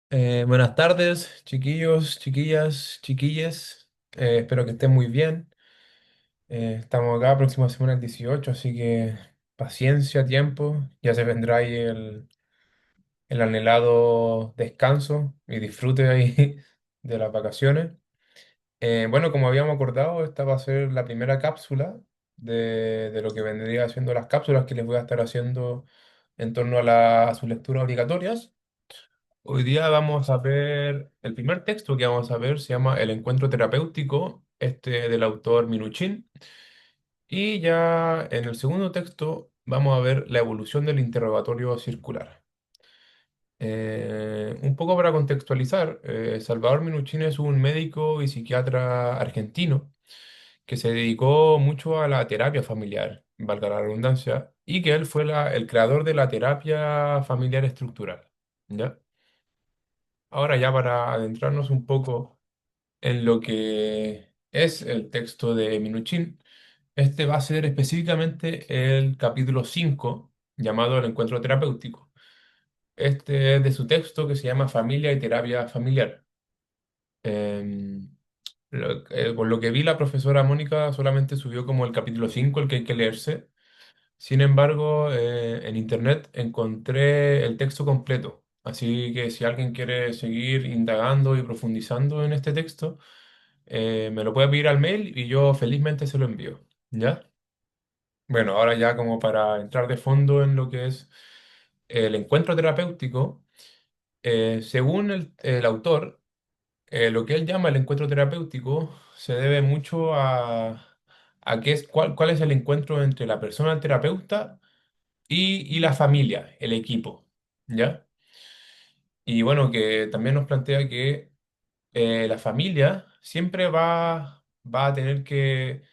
Buenas tardes, chiquillos, chiquillas, chiquilles. Espero que estén muy bien. Estamos acá, próxima semana el 18, así que paciencia, tiempo. Ya se vendrá ahí el anhelado descanso y disfrute ahí de las vacaciones. Bueno, como habíamos acordado, esta va a ser la primera cápsula de lo que vendría siendo las cápsulas que les voy a estar haciendo en torno a sus lecturas obligatorias. Hoy día vamos a ver, el primer texto que vamos a ver se llama El encuentro terapéutico, este del autor Minuchin. Y ya en el segundo texto vamos a ver la evolución del interrogatorio circular. Un poco para contextualizar, Salvador Minuchin es un médico y psiquiatra argentino que se dedicó mucho a la terapia familiar, valga la redundancia, y que él fue el creador de la terapia familiar estructural. ¿Ya? Ahora ya para adentrarnos un poco en lo que es el texto de Minuchin, este va a ser específicamente el capítulo 5 llamado El encuentro terapéutico. Este es de su texto que se llama Familia y terapia familiar. Em, por lo que vi, la profesora Mónica solamente subió como el capítulo 5 el que hay que leerse. Sin embargo, en internet encontré el texto completo. Así que si alguien quiere seguir indagando y profundizando en este texto, me lo puede pedir al mail y yo felizmente se lo envío. ¿Ya? Bueno, ahora ya como para entrar de fondo en lo que es el encuentro terapéutico, según el autor, lo que él llama el encuentro terapéutico se debe mucho a qué es, cuál es el encuentro entre la persona terapeuta y la familia, el equipo, ¿ya? Y bueno, que también nos plantea que la familia siempre va a tener que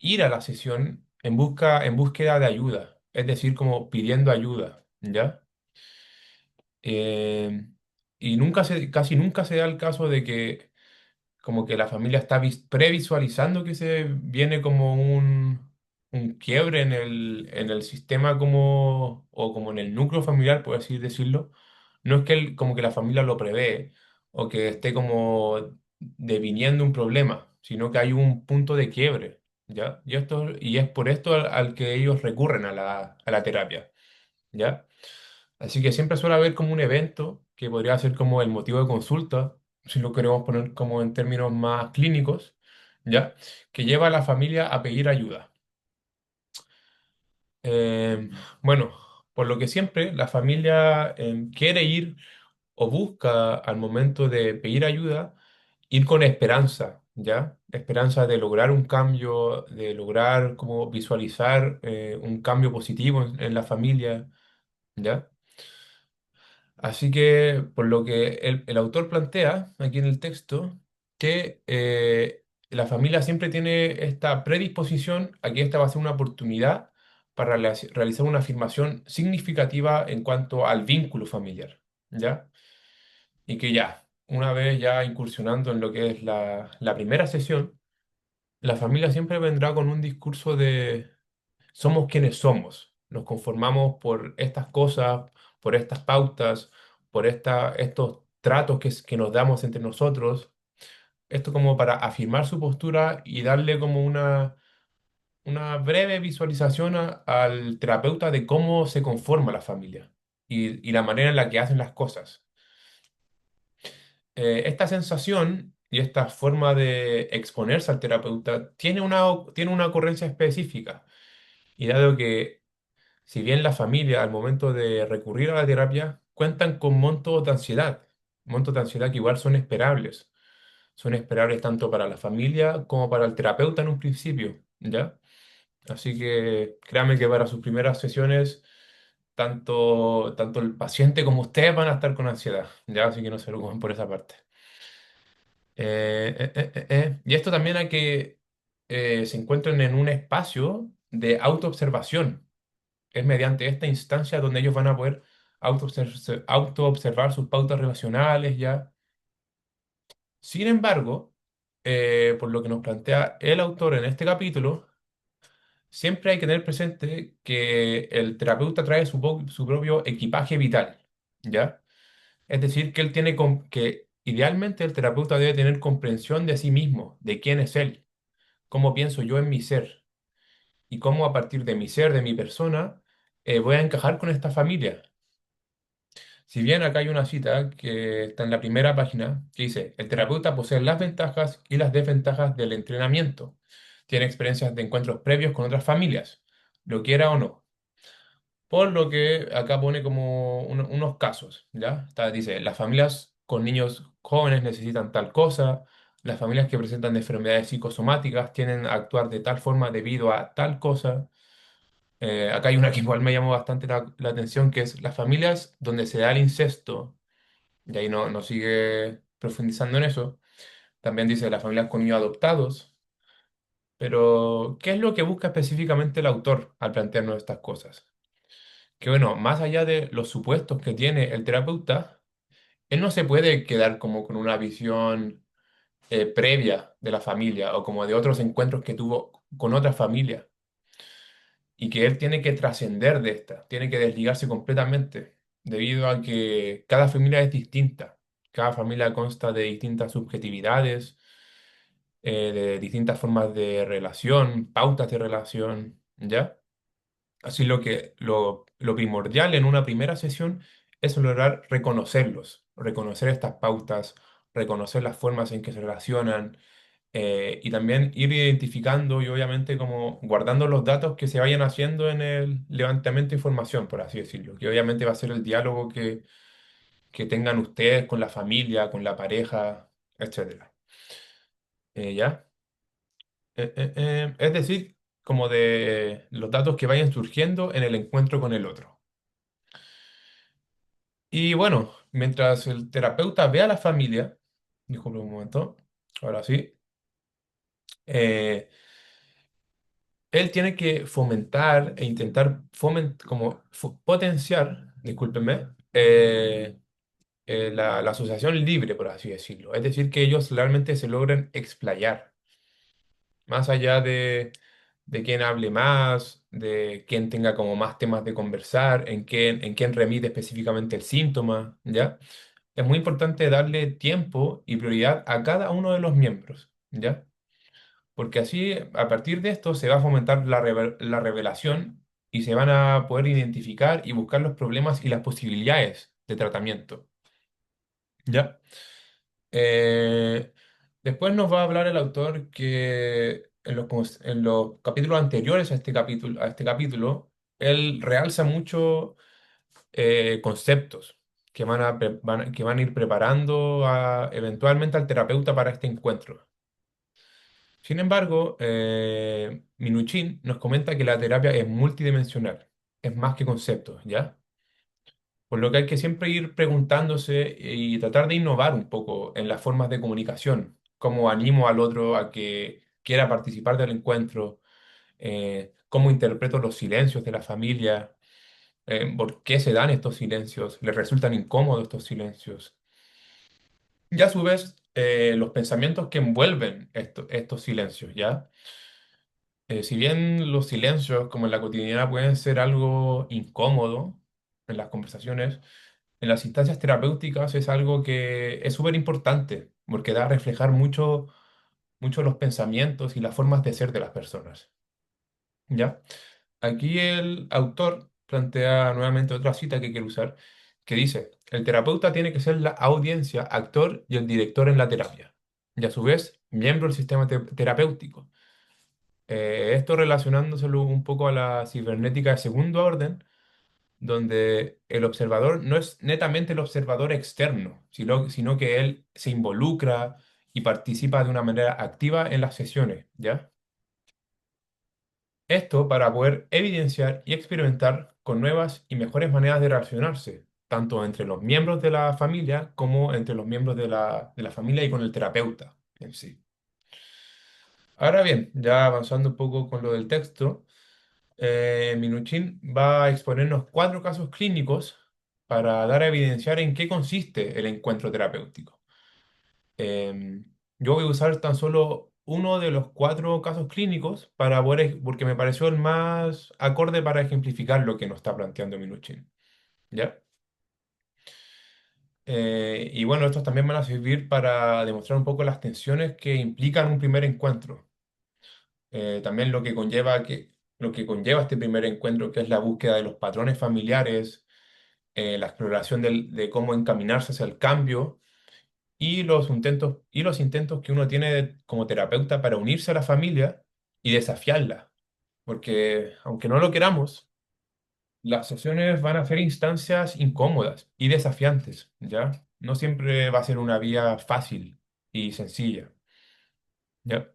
ir a la sesión en búsqueda de ayuda, es decir, como pidiendo ayuda, ¿ya? Eh, y casi nunca se da el caso de que como que la familia está previsualizando que se viene como un quiebre en el sistema como, o como en el núcleo familiar, por así decirlo. No es que como que la familia lo prevé o que esté como deviniendo un problema, sino que hay un punto de quiebre, ¿ya? Y es por esto al que ellos recurren a la terapia, ¿ya? Así que siempre suele haber como un evento que podría ser como el motivo de consulta, si lo queremos poner como en términos más clínicos, ¿ya? Que lleva a la familia a pedir ayuda. Eh, bueno, por lo que siempre la familia quiere ir o busca al momento de pedir ayuda, ir con esperanza, ¿ya? Esperanza de lograr un cambio, de lograr como visualizar un cambio positivo en la familia, ¿ya? Así que, por lo que el autor plantea aquí en el texto, que la familia siempre tiene esta predisposición a que esta va a ser una oportunidad para realizar una afirmación significativa en cuanto al vínculo familiar, ¿ya? Y que ya, una vez ya incursionando en lo que es la primera sesión, la familia siempre vendrá con un discurso de somos quienes somos, nos conformamos por estas cosas, por estas pautas, por estos tratos que nos damos entre nosotros. Esto como para afirmar su postura y darle como una breve visualización al terapeuta de cómo se conforma la familia y la manera en la que hacen las cosas. Esta sensación y esta forma de exponerse al terapeuta tiene una ocurrencia específica. Y dado que si bien la familia al momento de recurrir a la terapia cuentan con montos de ansiedad que igual son esperables tanto para la familia como para el terapeuta en un principio, ¿ya? Así que créanme que para sus primeras sesiones, tanto el paciente como ustedes van a estar con ansiedad, ¿ya? Así que no se preocupen por esa parte. Y esto también a que se encuentren en un espacio de autoobservación. Es mediante esta instancia donde ellos van a poder autoobservar sus pautas relacionales ya. Sin embargo, por lo que nos plantea el autor en este capítulo, siempre hay que tener presente que el terapeuta trae su propio equipaje vital, ¿ya? Es decir, que él tiene que idealmente el terapeuta debe tener comprensión de sí mismo, de quién es él, cómo pienso yo en mi ser y cómo a partir de mi ser, de mi persona, voy a encajar con esta familia. Si bien acá hay una cita que está en la primera página que dice, el terapeuta posee las ventajas y las desventajas del entrenamiento. Tiene experiencias de encuentros previos con otras familias, lo quiera o no. Por lo que acá pone como unos casos, ¿ya? Dice, las familias con niños jóvenes necesitan tal cosa, las familias que presentan enfermedades psicosomáticas tienen a actuar de tal forma debido a tal cosa. Acá hay una que igual me llamó bastante la atención, que es las familias donde se da el incesto, y ahí no sigue profundizando en eso. También dice las familias con niños adoptados, pero ¿qué es lo que busca específicamente el autor al plantearnos estas cosas? Que bueno, más allá de los supuestos que tiene el terapeuta, él no se puede quedar como con una visión previa de la familia o como de otros encuentros que tuvo con otra familia y que él tiene que trascender de esta, tiene que desligarse completamente debido a que cada familia es distinta, cada familia consta de distintas subjetividades, de distintas formas de relación, pautas de relación, ¿ya? Así lo primordial en una primera sesión es lograr reconocerlos, reconocer estas pautas, reconocer las formas en que se relacionan y también ir identificando y obviamente como guardando los datos que se vayan haciendo en el levantamiento de información, por así decirlo, que obviamente va a ser el diálogo que tengan ustedes con la familia, con la pareja, etcétera. ¿Ya? Es decir, como de los datos que vayan surgiendo en el encuentro con el otro. Y bueno, mientras el terapeuta ve a la familia, disculpe un momento, ahora sí, eh, él tiene que fomentar e intentar como potenciar, discúlpenme, la asociación libre, por así decirlo. Es decir, que ellos realmente se logren explayar, más allá de quién hable más, de quién tenga como más temas de conversar, en quién remite específicamente el síntoma, ¿ya? Es muy importante darle tiempo y prioridad a cada uno de los miembros, ¿ya? Porque así, a partir de esto, se va a fomentar la revelación y se van a poder identificar y buscar los problemas y las posibilidades de tratamiento, ¿ya? Eh, Después nos va a hablar el autor que en los capítulos anteriores a este capítulo, él realza mucho conceptos que van a ir preparando eventualmente al terapeuta para este encuentro. Sin embargo, Minuchin nos comenta que la terapia es multidimensional, es más que conceptos, ¿ya? Por lo que hay que siempre ir preguntándose y tratar de innovar un poco en las formas de comunicación, cómo animo al otro a que quiera participar del encuentro, cómo interpreto los silencios de la familia, por qué se dan estos silencios, le resultan incómodos estos silencios. Y a su vez, los pensamientos que envuelven estos silencios, ¿ya? Si bien los silencios, como en la cotidiana, pueden ser algo incómodo en las conversaciones, en las instancias terapéuticas es algo que es súper importante, porque da a reflejar mucho los pensamientos y las formas de ser de las personas, ¿ya? Aquí el autor plantea nuevamente otra cita que quiero usar, que dice, el terapeuta tiene que ser la audiencia, actor y el director en la terapia, y a su vez, miembro del sistema terapéutico. Esto relacionándoselo un poco a la cibernética de segundo orden, donde el observador no es netamente el observador externo, sino que él se involucra y participa de una manera activa en las sesiones, ¿ya? Esto para poder evidenciar y experimentar con nuevas y mejores maneras de relacionarse, tanto entre los miembros de la familia como entre los miembros de la familia y con el terapeuta en sí. Ahora bien, ya avanzando un poco con lo del texto, Minuchin va a exponernos 4 casos clínicos para dar a evidenciar en qué consiste el encuentro terapéutico. Em, yo voy a usar tan solo uno de los 4 casos clínicos porque me pareció el más acorde para ejemplificar lo que nos está planteando Minuchin. ¿Ya? Y bueno, estos también van a servir para demostrar un poco las tensiones que implican un primer encuentro. También lo que conlleva este primer encuentro, que es la búsqueda de los patrones familiares, la exploración de cómo encaminarse hacia el cambio y los intentos que uno tiene como terapeuta para unirse a la familia y desafiarla. Porque aunque no lo queramos, las sesiones van a ser instancias incómodas y desafiantes, ¿ya? No siempre va a ser una vía fácil y sencilla, ¿ya?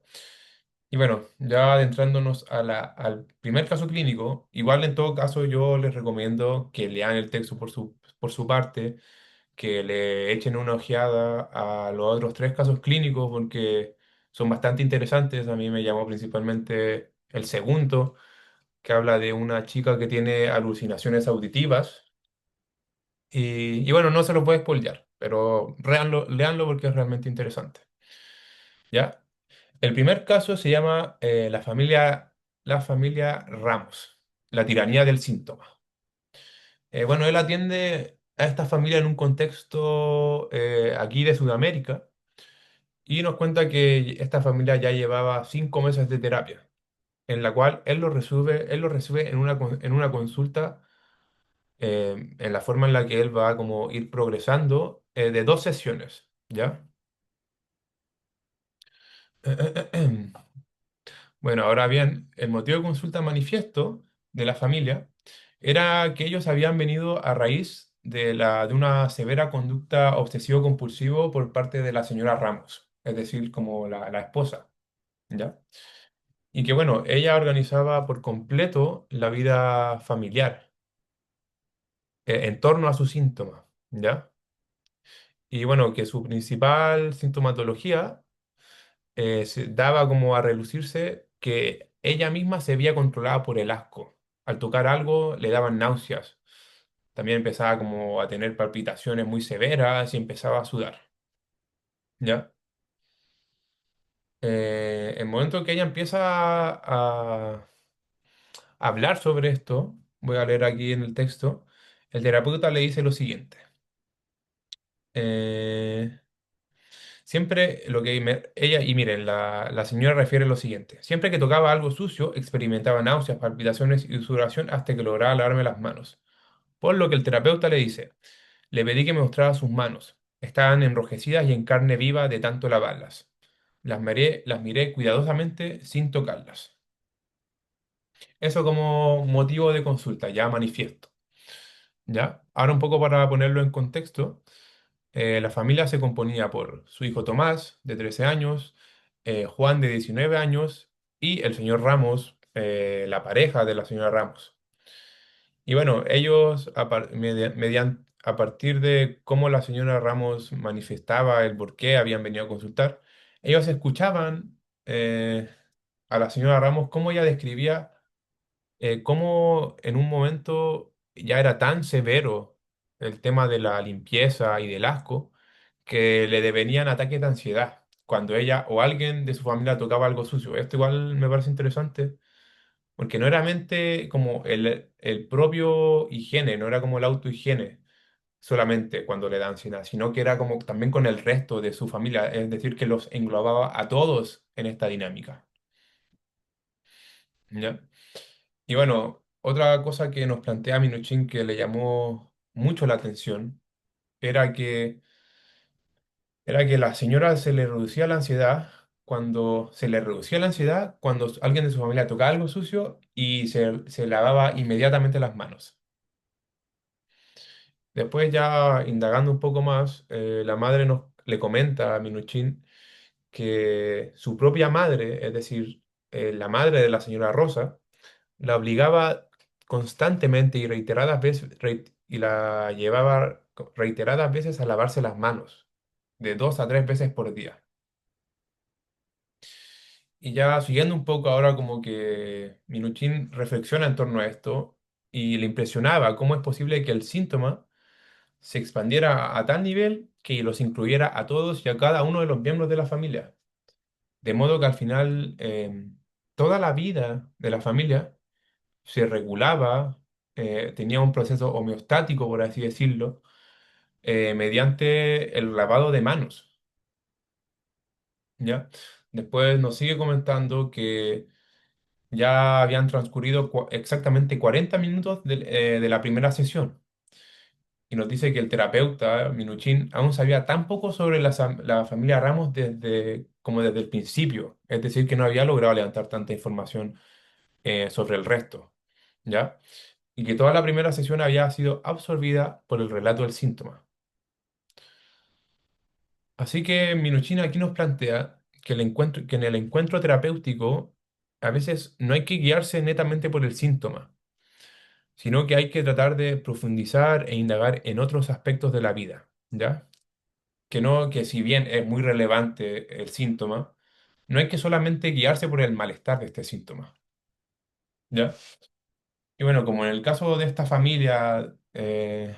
Y bueno, ya adentrándonos al primer caso clínico, igual en todo caso yo les recomiendo que lean el texto por su parte, que le echen una ojeada a los otros tres casos clínicos porque son bastante interesantes. A mí me llamó principalmente el segundo, que habla de una chica que tiene alucinaciones auditivas. Y bueno, no se lo puedo spoilear, pero léanlo porque es realmente interesante. ¿Ya? El primer caso se llama la familia Ramos, la tiranía del síntoma. Bueno, él atiende a esta familia en un contexto aquí de Sudamérica y nos cuenta que esta familia ya llevaba 5 meses de terapia, en la cual él lo recibe en una consulta en la forma en la que él va a como ir progresando de 2 sesiones, ¿ya? Bueno, ahora bien, el motivo de consulta manifiesto de la familia era que ellos habían venido a raíz de una severa conducta obsesivo-compulsivo por parte de la señora Ramos, es decir, como la esposa, ¿ya? Y que bueno, ella organizaba por completo la vida familiar en torno a su síntoma, ¿ya? Y bueno, que su principal sintomatología se daba como a relucirse que ella misma se veía controlada por el asco. Al tocar algo le daban náuseas. También empezaba como a tener palpitaciones muy severas y empezaba a sudar. ¿Ya? El momento que ella empieza a hablar sobre esto, voy a leer aquí en el texto, el terapeuta le dice lo siguiente. Eh, Siempre ella, y miren, la señora refiere lo siguiente. Siempre que tocaba algo sucio, experimentaba náuseas, palpitaciones y sudoración hasta que lograba lavarme las manos. Por lo que el terapeuta le dice, le pedí que me mostrara sus manos. Estaban enrojecidas y en carne viva de tanto lavarlas. Las miré cuidadosamente sin tocarlas. Eso como motivo de consulta, ya manifiesto. ¿Ya? Ahora un poco para ponerlo en contexto. La familia se componía por su hijo Tomás, de 13 años, Juan, de 19 años, y el señor Ramos, la pareja de la señora Ramos. Y bueno, ellos, a partir de cómo la señora Ramos manifestaba el por qué habían venido a consultar, ellos escuchaban a la señora Ramos cómo ella describía cómo en un momento ya era tan severo el tema de la limpieza y del asco que le devenían ataques de ansiedad cuando ella o alguien de su familia tocaba algo sucio. Esto igual me parece interesante porque no era mente como el propio higiene, no era como el autohigiene solamente cuando le da ansiedad, sino que era como también con el resto de su familia, es decir, que los englobaba a todos en esta dinámica. ¿Ya? Y bueno, otra cosa que nos plantea Minuchin que le llamó mucho la atención era que, era que la señora se le reducía la ansiedad cuando alguien de su familia tocaba algo sucio y se lavaba inmediatamente las manos. Después ya indagando un poco más, la madre le comenta a Minuchin que su propia madre, es decir, la madre de la señora Rosa, la obligaba constantemente y y la llevaba reiteradas veces a lavarse las manos, de 2 a 3 veces por día. Y ya siguiendo un poco ahora como que Minuchin reflexiona en torno a esto y le impresionaba cómo es posible que el síntoma se expandiera a tal nivel que los incluyera a todos y a cada uno de los miembros de la familia. De modo que al final toda la vida de la familia se regulaba, tenía un proceso homeostático, por así decirlo, mediante el lavado de manos, ¿ya? Después nos sigue comentando que ya habían transcurrido exactamente 40 minutos de la primera sesión y nos dice que el terapeuta Minuchin aún sabía tan poco sobre la familia Ramos como desde el principio, es decir, que no había logrado levantar tanta información sobre el resto, ¿ya? Y que toda la primera sesión había sido absorbida por el relato del síntoma. Así que Minuchin aquí nos plantea que en el encuentro terapéutico a veces no hay que guiarse netamente por el síntoma, sino que hay que tratar de profundizar e indagar en otros aspectos de la vida, ¿ya? Que no, que si bien es muy relevante el síntoma, no hay que solamente guiarse por el malestar de este síntoma, ¿ya? Y bueno, como en el caso de esta familia, de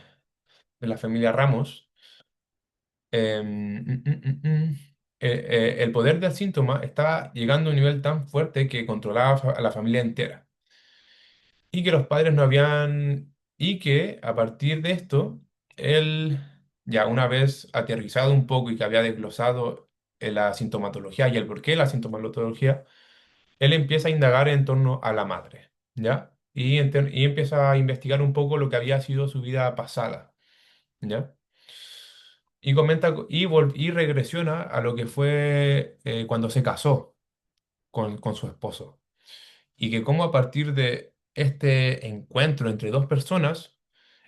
la familia Ramos, el poder del síntoma estaba llegando a un nivel tan fuerte que controlaba a la familia entera. Y que los padres no habían, y que a partir de esto, él, ya una vez aterrizado un poco y que había desglosado la sintomatología y el porqué de la sintomatología, él empieza a indagar en torno a la madre, ¿ya? Y empieza a investigar un poco lo que había sido su vida pasada, ¿ya? Y comenta y regresiona a lo que fue cuando se casó con su esposo. Y que como a partir de este encuentro entre dos personas,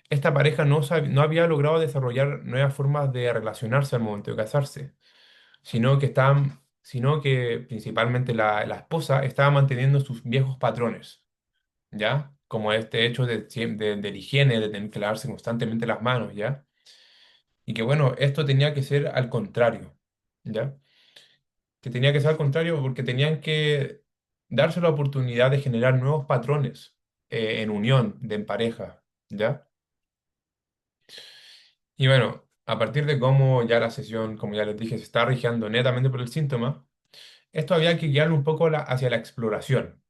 esta pareja no había logrado desarrollar nuevas formas de relacionarse al momento de casarse, sino que principalmente la esposa estaba manteniendo sus viejos patrones, ¿ya? Como este hecho de la higiene, de tener que lavarse constantemente las manos, ¿ya? Y que bueno, esto tenía que ser al contrario, ¿ya? Que tenía que ser al contrario porque tenían que darse la oportunidad de generar nuevos patrones en unión, en pareja, ¿ya? Y bueno, a partir de cómo ya la sesión, como ya les dije, se está rigiendo netamente por el síntoma, esto había que guiarlo un poco hacia la exploración.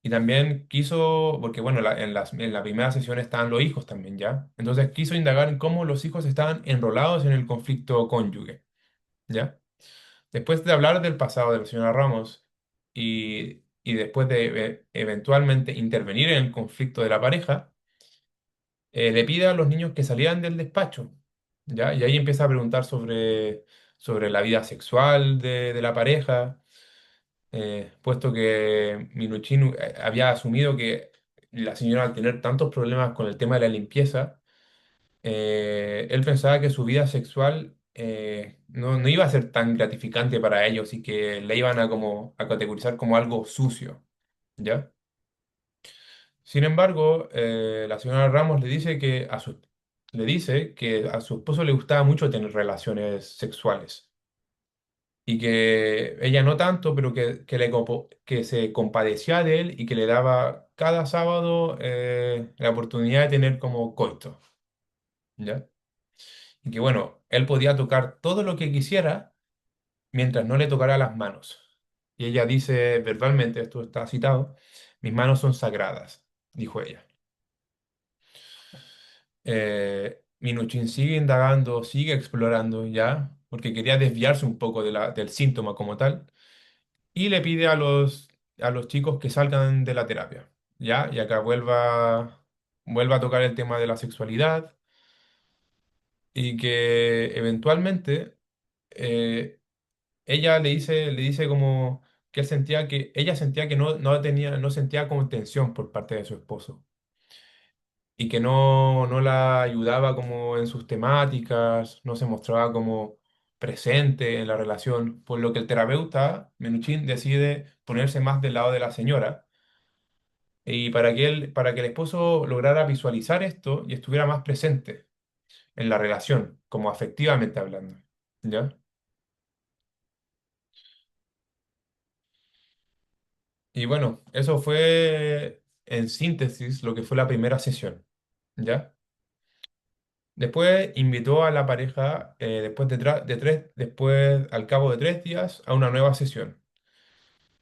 Y también quiso, porque bueno, en la primera sesión estaban los hijos también, ¿ya? Entonces quiso indagar en cómo los hijos estaban enrolados en el conflicto cónyuge, ¿ya? Después de hablar del pasado de la señora Ramos y después de eventualmente intervenir en el conflicto de la pareja, le pide a los niños que salieran del despacho, ¿ya? Y ahí empieza a preguntar sobre la vida sexual de la pareja, puesto que Minuchin había asumido que la señora al tener tantos problemas con el tema de la limpieza, él pensaba que su vida sexual no iba a ser tan gratificante para ellos y que le iban a categorizar como algo sucio, ¿ya? Sin embargo, la señora Ramos le dice que a su esposo le gustaba mucho tener relaciones sexuales y que ella no tanto, pero que se compadecía de él y que le daba cada sábado la oportunidad de tener como coito, ¿ya? Y que bueno, él podía tocar todo lo que quisiera mientras no le tocara las manos. Y ella dice verbalmente, esto está citado, mis manos son sagradas, dijo ella. Minuchin sigue indagando, sigue explorando ya, porque quería desviarse un poco del síntoma como tal, y le pide a los chicos que salgan de la terapia, ya, y acá vuelva a tocar el tema de la sexualidad y que eventualmente eh, ella le dice como que ella sentía que no sentía contención por parte de su esposo y que no la ayudaba como en sus temáticas, no se mostraba como presente en la relación, por lo que el terapeuta, Menuchin, decide ponerse más del lado de la señora y para que el esposo lograra visualizar esto y estuviera más presente en la relación, como afectivamente hablando, ¿ya? Y bueno, eso fue en síntesis lo que fue la primera sesión, ¿ya? Después invitó a la pareja, después, al cabo de 3 días, a una nueva sesión,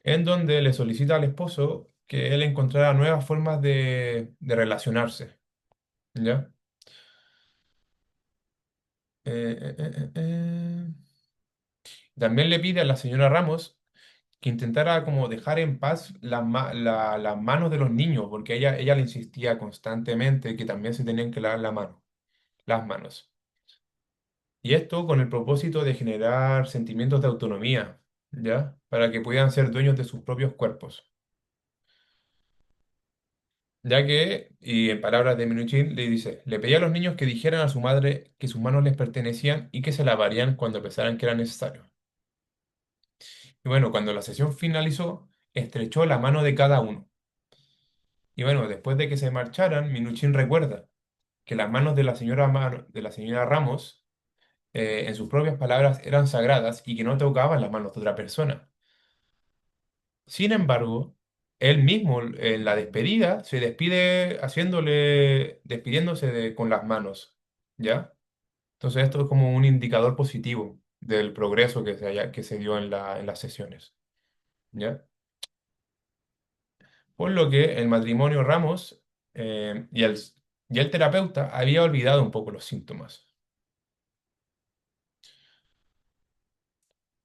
en donde le solicita al esposo que él encontrara nuevas formas de relacionarse, ¿ya? También le pide a la señora Ramos que intentara como dejar en paz las manos de los niños, porque ella le insistía constantemente que también se tenían que lavar las manos. Y esto con el propósito de generar sentimientos de autonomía, ¿ya? Para que puedan ser dueños de sus propios cuerpos. Ya que, y en palabras de Minuchin, le dice, le pedía a los niños que dijeran a su madre que sus manos les pertenecían y que se lavarían cuando pensaran que era necesario. Y bueno, cuando la sesión finalizó, estrechó la mano de cada uno. Y bueno, después de que se marcharan, Minuchin recuerda que las manos de de la señora Ramos, en sus propias palabras, eran sagradas y que no tocaban las manos de otra persona. Sin embargo, él mismo en la despedida se despide despidiéndose con las manos, ¿ya? Entonces esto es como un indicador positivo del progreso que se dio en en las sesiones, ¿ya? Por lo que el matrimonio Ramos y el terapeuta había olvidado un poco los síntomas.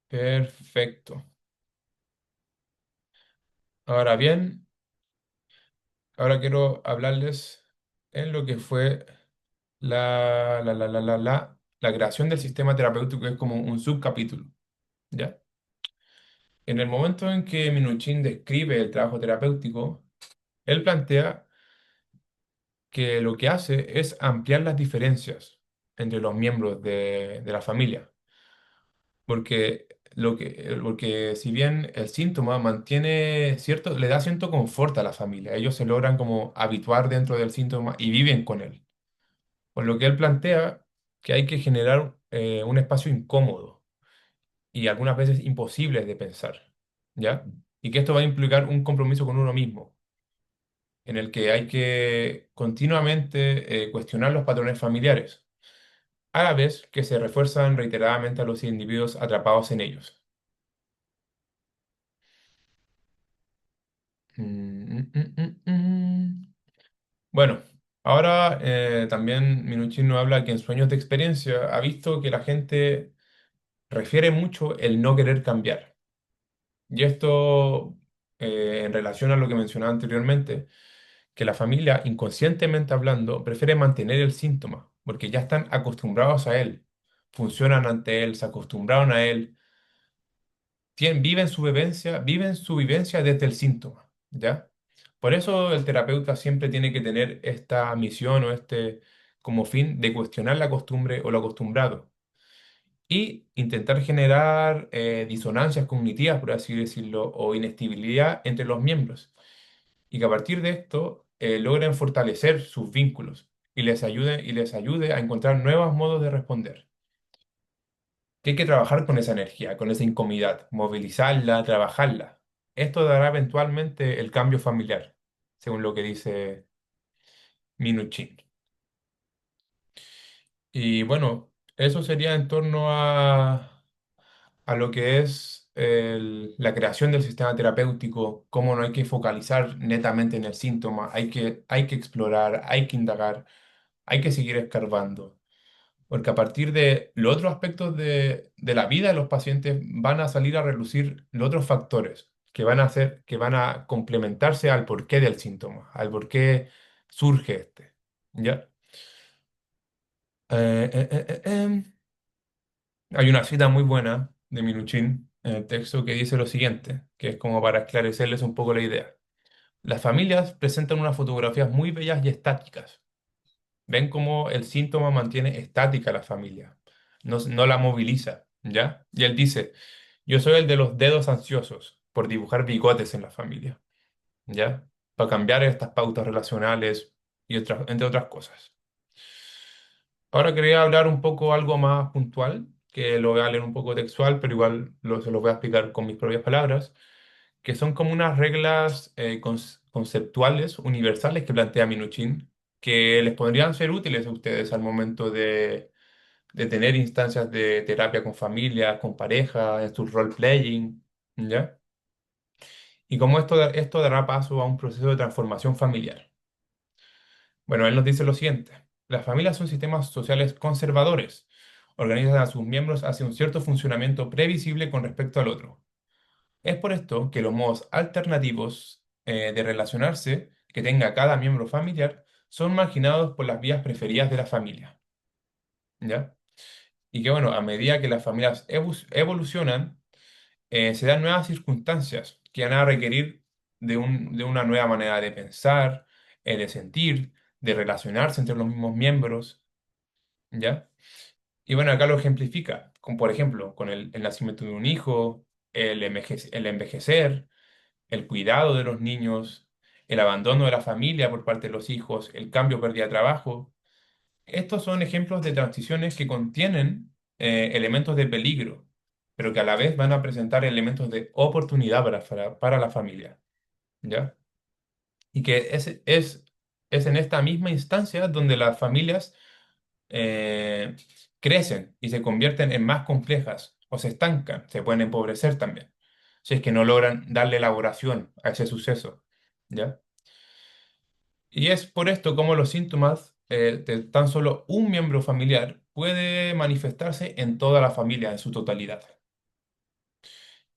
Perfecto. Ahora bien, ahora quiero hablarles en lo que fue la creación del sistema terapéutico, que es como un subcapítulo, ¿ya? En el momento en que Minuchin describe el trabajo terapéutico, él plantea que lo que hace es ampliar las diferencias entre los miembros de la familia, porque si bien el síntoma le da cierto confort a la familia, ellos se logran como habituar dentro del síntoma y viven con él. Por lo que él plantea que hay que generar un espacio incómodo y algunas veces imposible de pensar, ¿ya? Y que esto va a implicar un compromiso con uno mismo, en el que hay que continuamente cuestionar los patrones familiares, a la vez que se refuerzan reiteradamente a los individuos atrapados en ellos. Mm, mm, mm, mm. Bueno, ahora también Minuchin nos habla que en Sueños de Experiencia ha visto que la gente refiere mucho el no querer cambiar. Y esto, en relación a lo que mencionaba anteriormente, que la familia, inconscientemente hablando, prefiere mantener el síntoma, porque ya están acostumbrados a él, funcionan ante él, se acostumbraron a él, viven su vivencia desde el síntoma, ¿ya? Por eso el terapeuta siempre tiene que tener esta misión o este como fin de cuestionar la costumbre o lo acostumbrado y intentar generar disonancias cognitivas, por así decirlo, o inestabilidad entre los miembros, y que a partir de esto logren fortalecer sus vínculos y les ayude a encontrar nuevos modos de responder. Que hay que trabajar con esa energía, con esa incomodidad, movilizarla, trabajarla. Esto dará eventualmente el cambio familiar, según lo que dice Minuchin. Y bueno, eso sería en torno a lo que es la creación del sistema terapéutico, cómo no hay que focalizar netamente en el síntoma, hay que explorar, hay que indagar, hay que seguir escarbando, porque a partir de los otros aspectos de la vida de los pacientes van a salir a relucir los otros factores que van a complementarse al porqué del síntoma, al porqué surge este. ¿Ya? Hay una cita muy buena de Minuchin en el texto que dice lo siguiente, que es como para esclarecerles un poco la idea. Las familias presentan unas fotografías muy bellas y estáticas. Ven cómo el síntoma mantiene estática a la familia, no la moviliza, ¿ya? Y él dice, yo soy el de los dedos ansiosos por dibujar bigotes en la familia, ¿ya? Para cambiar estas pautas relacionales entre otras cosas. Ahora quería hablar un poco algo más puntual, que lo voy a leer un poco textual, pero igual se lo voy a explicar con mis propias palabras, que son como unas reglas conceptuales universales que plantea Minuchin, que les podrían ser útiles a ustedes al momento de tener instancias de terapia con familias, con pareja, en su role-playing, ¿ya? Y cómo esto dará paso a un proceso de transformación familiar. Bueno, él nos dice lo siguiente. Las familias son sistemas sociales conservadores, organizan a sus miembros hacia un cierto funcionamiento previsible con respecto al otro. Es por esto que los modos alternativos de relacionarse que tenga cada miembro familiar son marginados por las vías preferidas de la familia, ¿ya? Y que bueno, a medida que las familias evolucionan, se dan nuevas circunstancias que van a requerir de una nueva manera de pensar, de sentir, de relacionarse entre los mismos miembros, ¿ya? Y bueno, acá lo ejemplifica, con, por ejemplo, con el nacimiento de un hijo, el envejecer, el cuidado de los niños, el abandono de la familia por parte de los hijos, el cambio pérdida de trabajo. Estos son ejemplos de transiciones que contienen elementos de peligro, pero que a la vez van a presentar elementos de oportunidad para la familia, ¿ya? Y que es en esta misma instancia donde las familias eh, crecen y se convierten en más complejas o se estancan, se pueden empobrecer también, si es que no logran darle elaboración a ese suceso, ¿ya? Y es por esto como los síntomas de tan solo un miembro familiar puede manifestarse en toda la familia en su totalidad.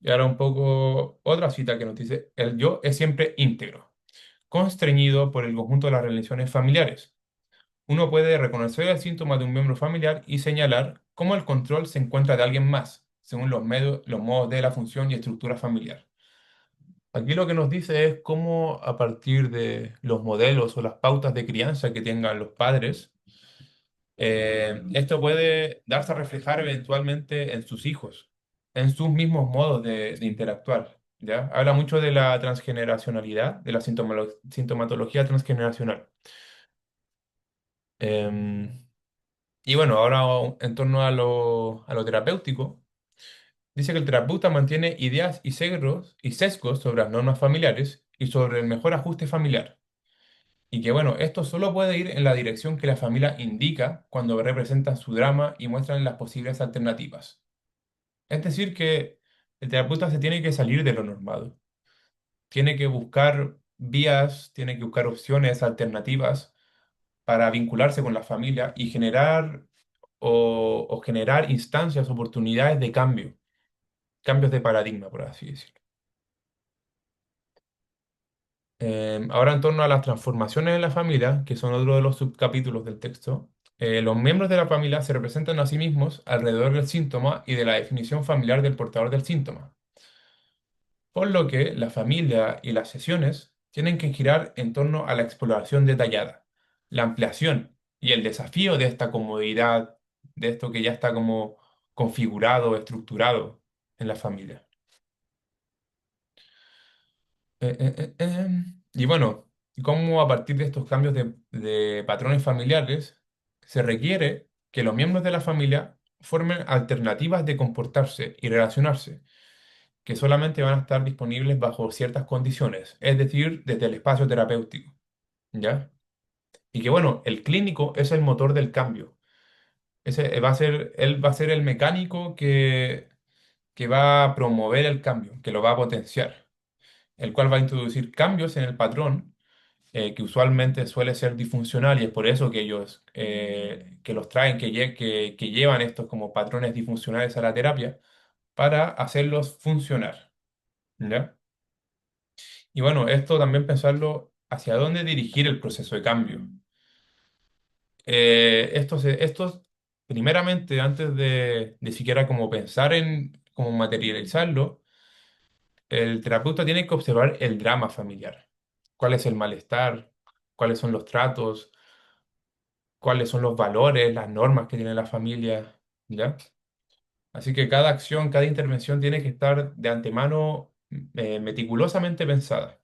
Y ahora un poco otra cita que nos dice, el yo es siempre íntegro, constreñido por el conjunto de las relaciones familiares. Uno puede reconocer el síntoma de un miembro familiar y señalar cómo el control se encuentra de alguien más, según los modos de la función y estructura familiar. Aquí lo que nos dice es cómo a partir de los modelos o las pautas de crianza que tengan los padres, esto puede darse a reflejar eventualmente en sus hijos, en sus mismos modos de interactuar, ¿ya? Habla mucho de la transgeneracionalidad, de la sintomatología transgeneracional. Em, y bueno, ahora en torno a lo terapéutico, dice que el terapeuta mantiene ideas y sesgos sobre las normas familiares y sobre el mejor ajuste familiar. Y que bueno, esto solo puede ir en la dirección que la familia indica cuando representan su drama y muestran las posibles alternativas. Es decir, que el terapeuta se tiene que salir de lo normado, tiene que buscar vías, tiene que buscar opciones alternativas para vincularse con la familia y generar o generar instancias, oportunidades de cambio, cambios de paradigma, por así decirlo. Ahora, en torno a las transformaciones en la familia, que son otro de los subcapítulos del texto, los miembros de la familia se representan a sí mismos alrededor del síntoma y de la definición familiar del portador del síntoma, por lo que la familia y las sesiones tienen que girar en torno a la exploración detallada, la ampliación y el desafío de esta comodidad, de esto que ya está como configurado, estructurado en la familia. Y bueno, cómo a partir de estos cambios de patrones familiares se requiere que los miembros de la familia formen alternativas de comportarse y relacionarse, que solamente van a estar disponibles bajo ciertas condiciones, es decir, desde el espacio terapéutico, ¿ya? Y que bueno, el clínico es el motor del cambio. Él va a ser el mecánico que va a promover el cambio, que lo va a potenciar, el cual va a introducir cambios en el patrón que usualmente suele ser disfuncional y es por eso que ellos que los traen, que llevan estos como patrones disfuncionales a la terapia para hacerlos funcionar, ¿ya? Y bueno, esto también pensarlo hacia dónde dirigir el proceso de cambio. Estos, primeramente, antes de siquiera como pensar en cómo materializarlo, el terapeuta tiene que observar el drama familiar. ¿Cuál es el malestar? ¿Cuáles son los tratos? ¿Cuáles son los valores, las normas que tiene la familia? ¿Ya? Así que cada acción, cada intervención tiene que estar de antemano meticulosamente pensada.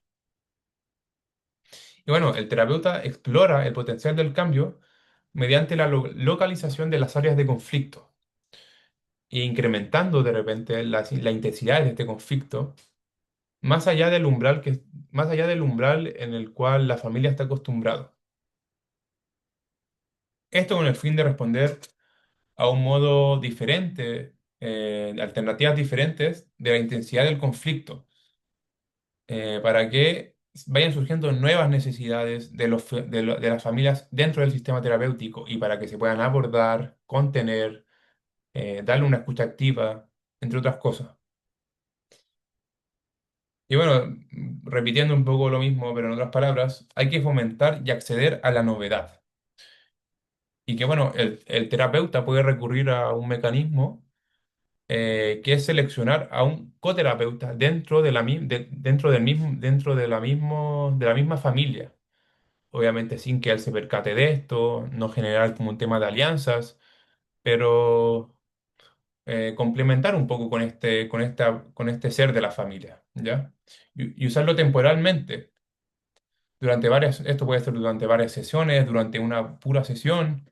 Y bueno, el terapeuta explora el potencial del cambio mediante la localización de las áreas de conflicto e incrementando de repente la intensidad de este conflicto más allá del umbral más allá del umbral en el cual la familia está acostumbrado. Esto con el fin de responder a un modo diferente, de alternativas diferentes de la intensidad del conflicto, para que vayan surgiendo nuevas necesidades de las familias dentro del sistema terapéutico y para que se puedan abordar, contener darle una escucha activa, entre otras cosas. Y bueno, repitiendo un poco lo mismo, pero en otras palabras, hay que fomentar y acceder a la novedad. Y que bueno, el terapeuta puede recurrir a un mecanismo que es seleccionar a un coterapeuta dentro de dentro del mismo, de la misma familia. Obviamente sin que él se percate de esto, no generar como un tema de alianzas, pero complementar un poco con con este ser de la familia, ¿ya? Y usarlo temporalmente, esto puede ser durante varias sesiones, durante una pura sesión,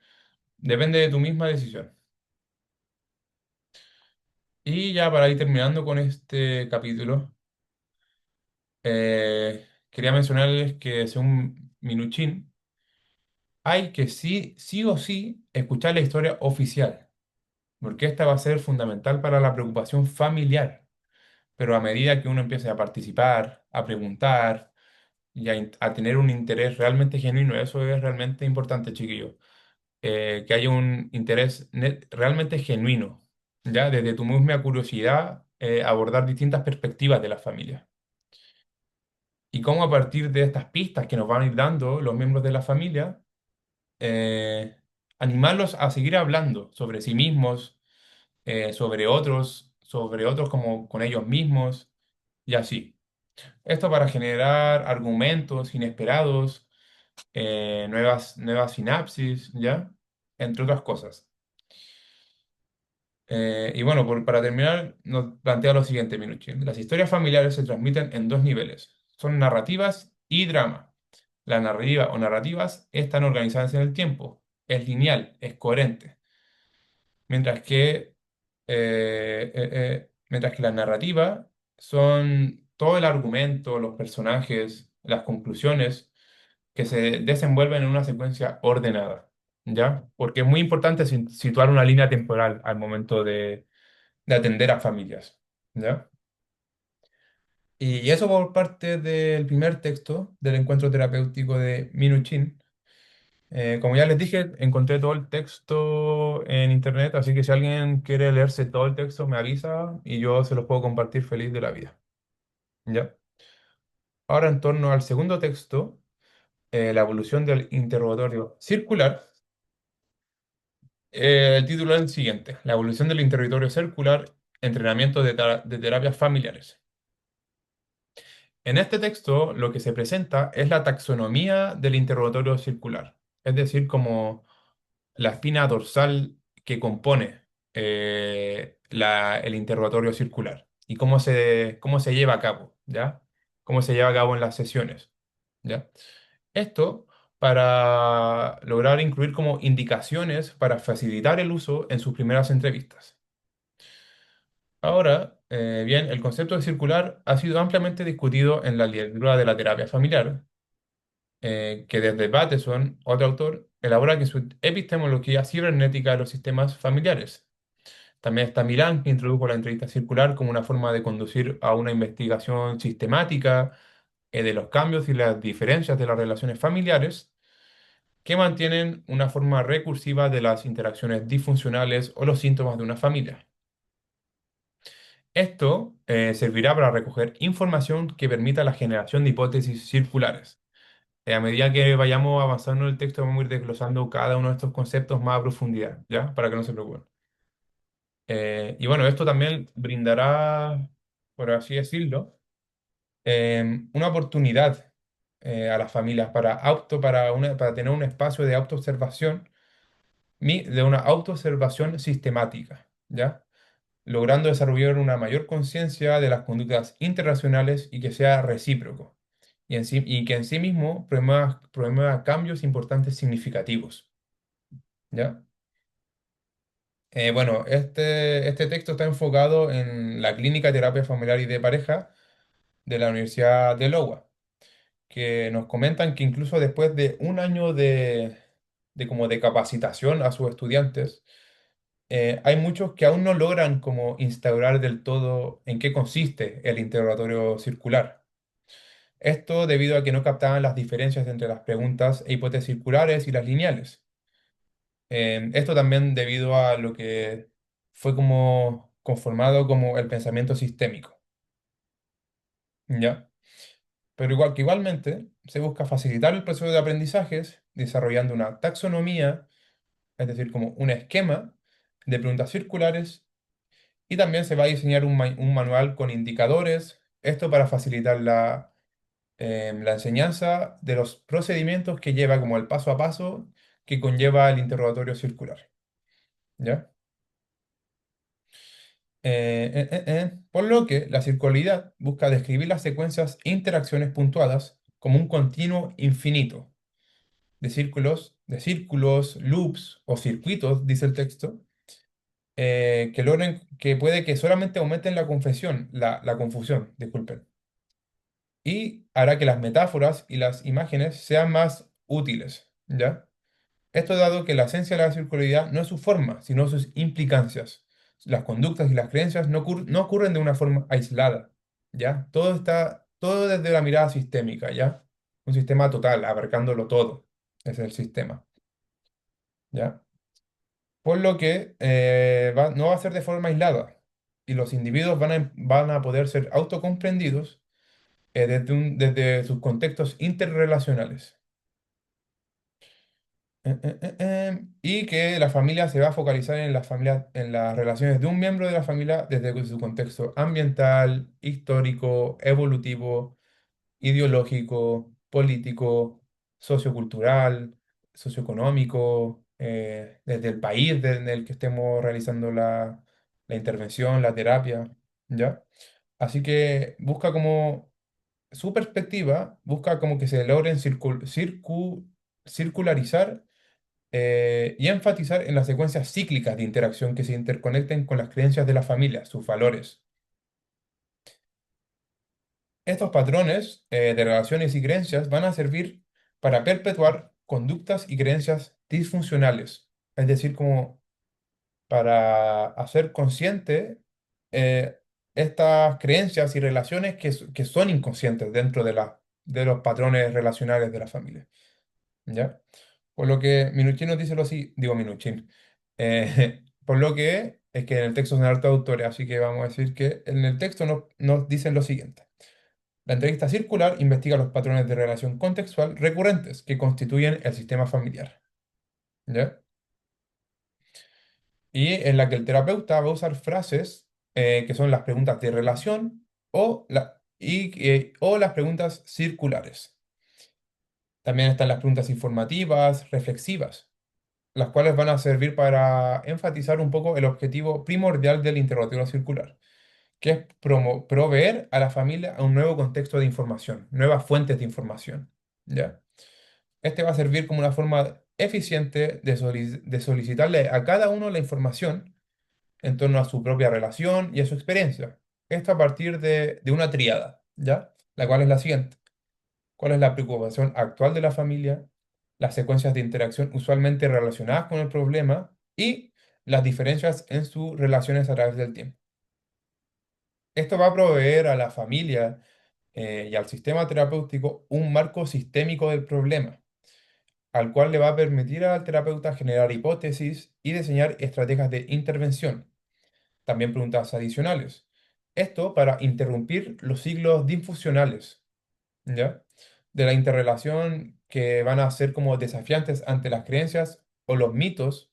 depende de tu misma decisión. Y ya para ir terminando con este capítulo, quería mencionarles que según Minuchin, hay que sí o sí escuchar la historia oficial, porque esta va a ser fundamental para la preocupación familiar. Pero a medida que uno empiece a participar, a preguntar y a tener un interés realmente genuino, eso es realmente importante, chiquillos, que haya un interés realmente genuino, ya desde tu misma curiosidad, abordar distintas perspectivas de la familia. Y cómo a partir de estas pistas que nos van a ir dando los miembros de la familia, eh, animarlos a seguir hablando sobre sí mismos, sobre otros como con ellos mismos y así. Esto para generar argumentos inesperados, nuevas sinapsis, ¿ya? Entre otras cosas. Y bueno, para terminar, nos plantea lo siguiente, Minucci. Las historias familiares se transmiten en dos niveles. Son narrativas y drama. La narrativa o narrativas están organizadas en el tiempo. Es lineal, es coherente. Mientras mientras que la narrativa son todo el argumento, los personajes, las conclusiones que se desenvuelven en una secuencia ordenada, ¿ya? Porque es muy importante situar una línea temporal al momento de atender a familias, ¿ya? Y eso por parte del primer texto del encuentro terapéutico de Minuchin. Como ya les dije, encontré todo el texto en internet, así que si alguien quiere leerse todo el texto, me avisa y yo se los puedo compartir feliz de la vida. ¿Ya? Ahora, en torno al segundo texto, la evolución del interrogatorio circular, el título es el siguiente: La evolución del interrogatorio circular, entrenamiento de terapias familiares. En este texto, lo que se presenta es la taxonomía del interrogatorio circular, es decir, como la espina dorsal que compone el interrogatorio circular y cómo se lleva a cabo, ¿ya? Cómo se lleva a cabo en las sesiones, ¿ya? Esto para lograr incluir como indicaciones para facilitar el uso en sus primeras entrevistas. Ahora, bien, el concepto de circular ha sido ampliamente discutido en la literatura de la terapia familiar, que desde Bateson, otro autor, elabora que su epistemología cibernética de los sistemas familiares. También está Milán, que introdujo la entrevista circular como una forma de conducir a una investigación sistemática de los cambios y las diferencias de las relaciones familiares que mantienen una forma recursiva de las interacciones disfuncionales o los síntomas de una familia. Esto servirá para recoger información que permita la generación de hipótesis circulares. A medida que vayamos avanzando en el texto, vamos a ir desglosando cada uno de estos conceptos más a profundidad, ¿ya? Para que no se preocupen. Y bueno, esto también brindará, por así decirlo, una oportunidad a las familias para tener un espacio de autoobservación, de una autoobservación sistemática, ¿ya? Logrando desarrollar una mayor conciencia de las conductas interracionales y que sea recíproco, y que en sí mismo promueva cambios importantes significativos, ¿ya? Bueno, este texto está enfocado en la clínica terapia familiar y de pareja de la Universidad de Iowa, que nos comentan que incluso después de un año de como de capacitación a sus estudiantes, hay muchos que aún no logran como instaurar del todo en qué consiste el interrogatorio circular. Esto debido a que no captaban las diferencias entre las preguntas e hipótesis circulares y las lineales. Esto también debido a lo que fue como conformado como el pensamiento sistémico, ¿ya? Pero igualmente se busca facilitar el proceso de aprendizajes desarrollando una taxonomía, es decir, como un esquema de preguntas circulares, y también se va a diseñar un manual con indicadores, esto para facilitar la enseñanza de los procedimientos que lleva como el paso a paso que conlleva el interrogatorio circular, ¿ya? Por lo que la circularidad busca describir las secuencias e interacciones puntuadas como un continuo infinito de círculos, loops o circuitos, dice el texto, que puede que solamente aumenten la confusión, disculpen, y hará que las metáforas y las imágenes sean más útiles, ¿ya? Esto dado que la esencia de la circularidad no es su forma, sino sus implicancias. Las conductas y las creencias no ocurren de una forma aislada, ¿ya? Todo desde la mirada sistémica, ¿ya? Un sistema total, abarcándolo todo. Ese es el sistema, ¿ya? Por lo que no va a ser de forma aislada y los individuos van a poder ser autocomprendidos desde sus contextos interrelacionales. Y que la familia se va a focalizar en las relaciones de un miembro de la familia desde su contexto ambiental, histórico, evolutivo, ideológico, político, sociocultural, socioeconómico, desde el país en el que estemos realizando la intervención, la terapia, ¿ya? Así que busca como su perspectiva, busca como que se logren circularizar y enfatizar en las secuencias cíclicas de interacción que se interconecten con las creencias de la familia, sus valores. Estos patrones de relaciones y creencias van a servir para perpetuar conductas y creencias disfuncionales, es decir, como para hacer consciente eh, estas creencias y relaciones que son inconscientes dentro de los patrones relacionales de la familia. ¿Ya? Por lo que Minuchin nos dice lo así, digo Minuchin, por lo que es que en el texto son hartos autores, así que vamos a decir que en el texto nos dicen lo siguiente. La entrevista circular investiga los patrones de relación contextual recurrentes que constituyen el sistema familiar, ¿ya? Y en la que el terapeuta va a usar frases que son las preguntas de relación o las preguntas circulares. También están las preguntas informativas, reflexivas, las cuales van a servir para enfatizar un poco el objetivo primordial del interrogatorio circular, que es proveer a la familia a un nuevo contexto de información, nuevas fuentes de información, ¿ya? Este va a servir como una forma eficiente de solicitarle a cada uno la información en torno a su propia relación y a su experiencia. Esto a partir de una tríada, ¿ya? La cual es la siguiente. ¿Cuál es la preocupación actual de la familia? Las secuencias de interacción usualmente relacionadas con el problema y las diferencias en sus relaciones a través del tiempo. Esto va a proveer a la familia y al sistema terapéutico un marco sistémico del problema, al cual le va a permitir al terapeuta generar hipótesis y diseñar estrategias de intervención. También preguntas adicionales. Esto para interrumpir los ciclos disfuncionales, ¿ya? De la interrelación que van a ser como desafiantes ante las creencias o los mitos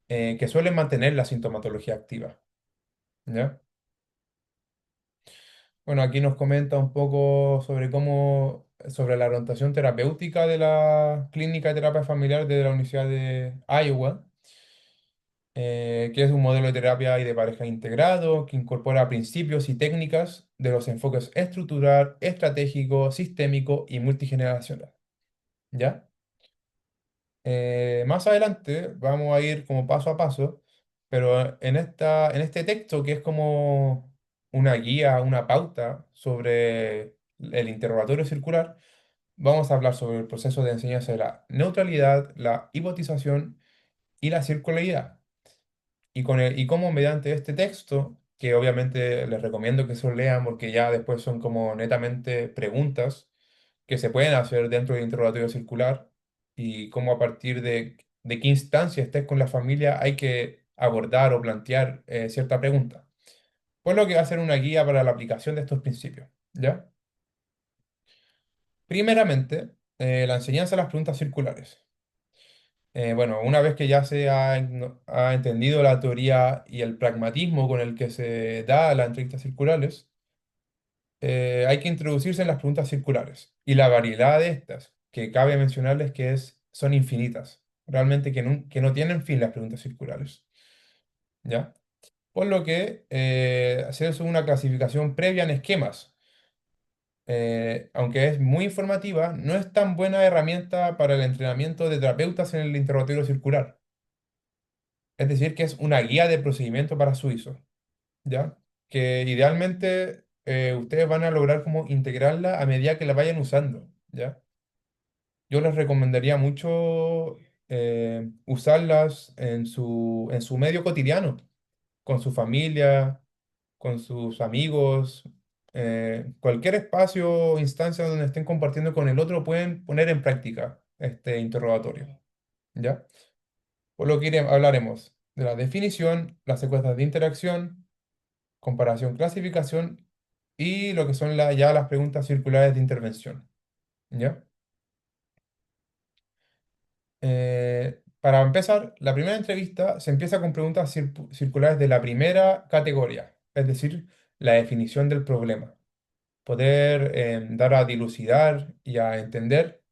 que suelen mantener la sintomatología activa, ¿ya? Bueno, aquí nos comenta un poco sobre la orientación terapéutica de la Clínica de Terapia Familiar de la Universidad de Iowa, que es un modelo de terapia y de pareja integrado que incorpora principios y técnicas de los enfoques estructural, estratégico, sistémico y multigeneracional, ¿ya? Más adelante vamos a ir como paso a paso, pero en este texto que es como una guía, una pauta sobre el interrogatorio circular, vamos a hablar sobre el proceso de enseñanza de la neutralidad, la hipotización y la circularidad. Y cómo mediante este texto, que obviamente les recomiendo que se lo lean porque ya después son como netamente preguntas que se pueden hacer dentro del interrogatorio circular y cómo a partir de qué instancia estés con la familia hay que abordar o plantear cierta pregunta. Por lo que va a ser una guía para la aplicación de estos principios, ¿ya? Primeramente, la enseñanza de las preguntas circulares. Bueno, una vez que ya ha entendido la teoría y el pragmatismo con el que se da las entrevistas circulares, hay que introducirse en las preguntas circulares y la variedad de estas, que cabe mencionarles que son infinitas, realmente que no tienen fin las preguntas circulares, ¿ya? Por lo que hacerse una clasificación previa en esquemas, aunque es muy informativa, no es tan buena herramienta para el entrenamiento de terapeutas en el interrogatorio circular. Es decir, que es una guía de procedimiento para su uso, ¿ya? Que idealmente ustedes van a lograr como integrarla a medida que la vayan usando, ¿ya? Yo les recomendaría mucho usarlas en su medio cotidiano, con su familia, con sus amigos, cualquier espacio o instancia donde estén compartiendo con el otro pueden poner en práctica este interrogatorio, ¿ya? Por lo que hablaremos de la definición, las secuencias de interacción, comparación, clasificación y lo que son ya las preguntas circulares de intervención, ¿ya? Para empezar, la primera entrevista se empieza con preguntas circulares de la primera categoría, es decir, la definición del problema. Poder dar a dilucidar y a entender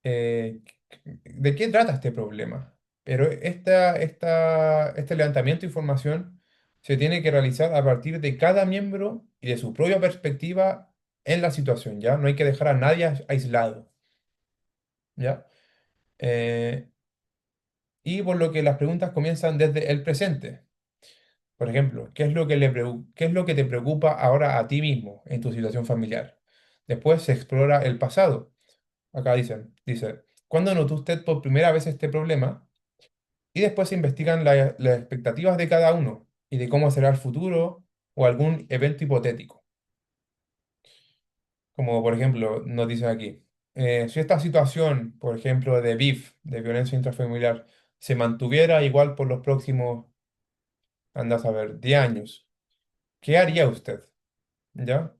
eh, de qué trata este problema. Pero este levantamiento de información se tiene que realizar a partir de cada miembro y de su propia perspectiva en la situación, ¿ya? No hay que dejar a nadie aislado, ¿ya? Eh, y por lo que las preguntas comienzan desde el presente. Por ejemplo, ¿qué es lo que te preocupa ahora a ti mismo en tu situación familiar? Después se explora el pasado. Acá dice, ¿cuándo notó usted por primera vez este problema? Y después se investigan las expectativas de cada uno y de cómo será el futuro o algún evento hipotético. Como por ejemplo, nos dicen aquí, si esta situación, por ejemplo, de BIF, de violencia intrafamiliar, se mantuviera igual por los próximos, anda a saber, 10 años, ¿qué haría usted? ¿Ya?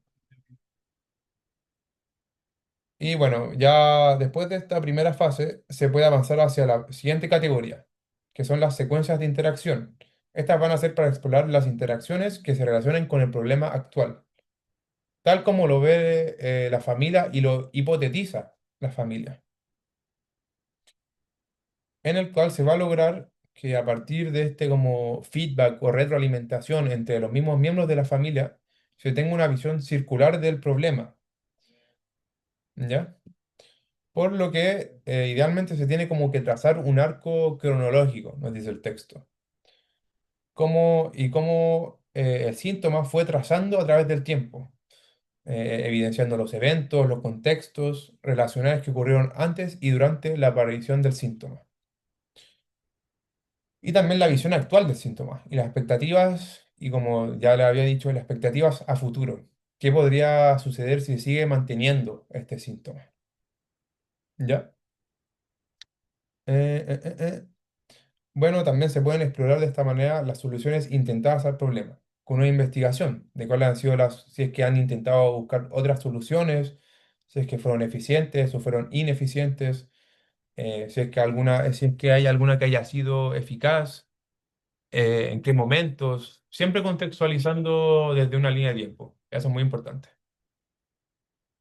Y bueno, ya después de esta primera fase se puede avanzar hacia la siguiente categoría, que son las secuencias de interacción. Estas van a ser para explorar las interacciones que se relacionan con el problema actual, tal como lo ve la familia y lo hipotetiza la familia, en el cual se va a lograr que a partir de este como feedback o retroalimentación entre los mismos miembros de la familia, se tenga una visión circular del problema, ¿ya? Por lo que idealmente se tiene como que trazar un arco cronológico, nos dice el texto. Cómo el síntoma fue trazando a través del tiempo, evidenciando los eventos, los contextos relacionales que ocurrieron antes y durante la aparición del síntoma. Y también la visión actual del síntoma y las expectativas, y como ya le había dicho, las expectativas a futuro. ¿Qué podría suceder si se sigue manteniendo este síntoma? ¿Ya? Eh, eh, eh, eh. Bueno, también se pueden explorar de esta manera las soluciones intentadas al problema, con una investigación de cuáles han sido si es que han intentado buscar otras soluciones, si es que fueron eficientes o fueron ineficientes, si es que hay alguna que haya sido eficaz, en qué momentos, siempre contextualizando desde una línea de tiempo. Eso es muy importante.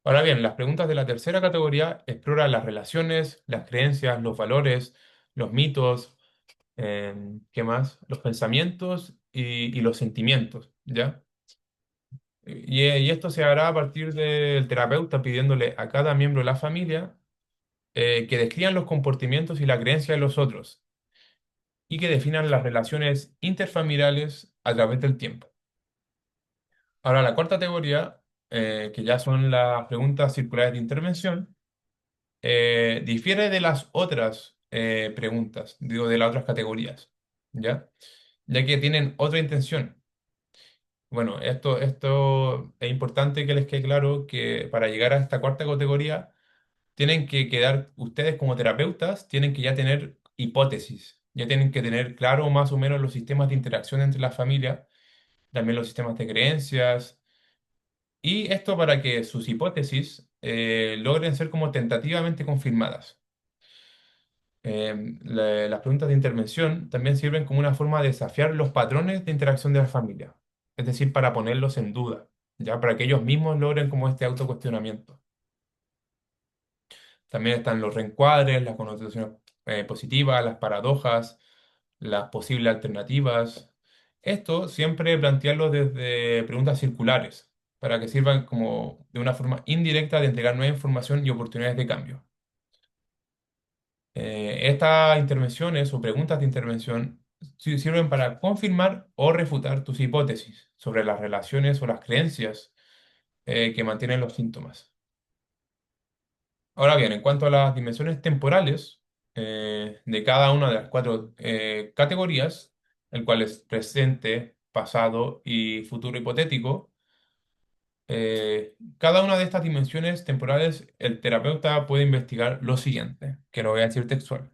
Ahora bien, las preguntas de la tercera categoría exploran las relaciones, las creencias, los valores, los mitos, ¿qué más? Los pensamientos y los sentimientos, ¿ya? Y esto se hará a partir del terapeuta pidiéndole a cada miembro de la familia que describan los comportamientos y la creencia de los otros y que definan las relaciones interfamiliares a través del tiempo. Ahora, la cuarta categoría, que ya son las preguntas circulares de intervención, difiere de las otras preguntas, digo, de las otras categorías, ¿ya? Ya que tienen otra intención. Bueno, esto es importante que les quede claro que para llegar a esta cuarta categoría tienen que quedar, ustedes como terapeutas, tienen que ya tener hipótesis, Ya tienen que tener claro más o menos los sistemas de interacción entre las familias, también los sistemas de creencias, y esto para que sus hipótesis logren ser como tentativamente confirmadas. Las preguntas de intervención también sirven como una forma de desafiar los patrones de interacción de la familia, es decir, para ponerlos en duda, ya para que ellos mismos logren como este autocuestionamiento. También están los reencuadres, las connotaciones positivas, las paradojas, las posibles alternativas. Esto siempre plantearlo desde preguntas circulares, para que sirvan como de una forma indirecta de entregar nueva información y oportunidades de cambio. Estas intervenciones o preguntas de intervención sirven para confirmar o refutar tus hipótesis sobre las relaciones o las creencias que mantienen los síntomas. Ahora bien, en cuanto a las dimensiones temporales de cada una de las cuatro categorías, el cual es presente, pasado y futuro hipotético, cada una de estas dimensiones temporales, el terapeuta puede investigar lo siguiente, que lo voy a decir textual.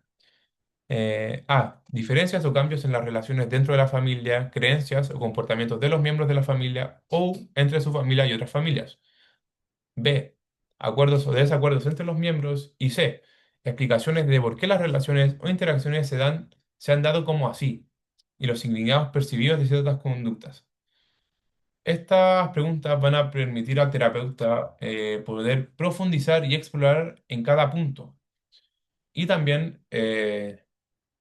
A. Diferencias o cambios en las relaciones dentro de la familia, creencias o comportamientos de los miembros de la familia o entre su familia y otras familias. B. Acuerdos o desacuerdos entre los miembros. Y C. Explicaciones de por qué las relaciones o interacciones se han dado como así y los significados percibidos de ciertas conductas. Estas preguntas van a permitir al terapeuta poder profundizar y explorar en cada punto y también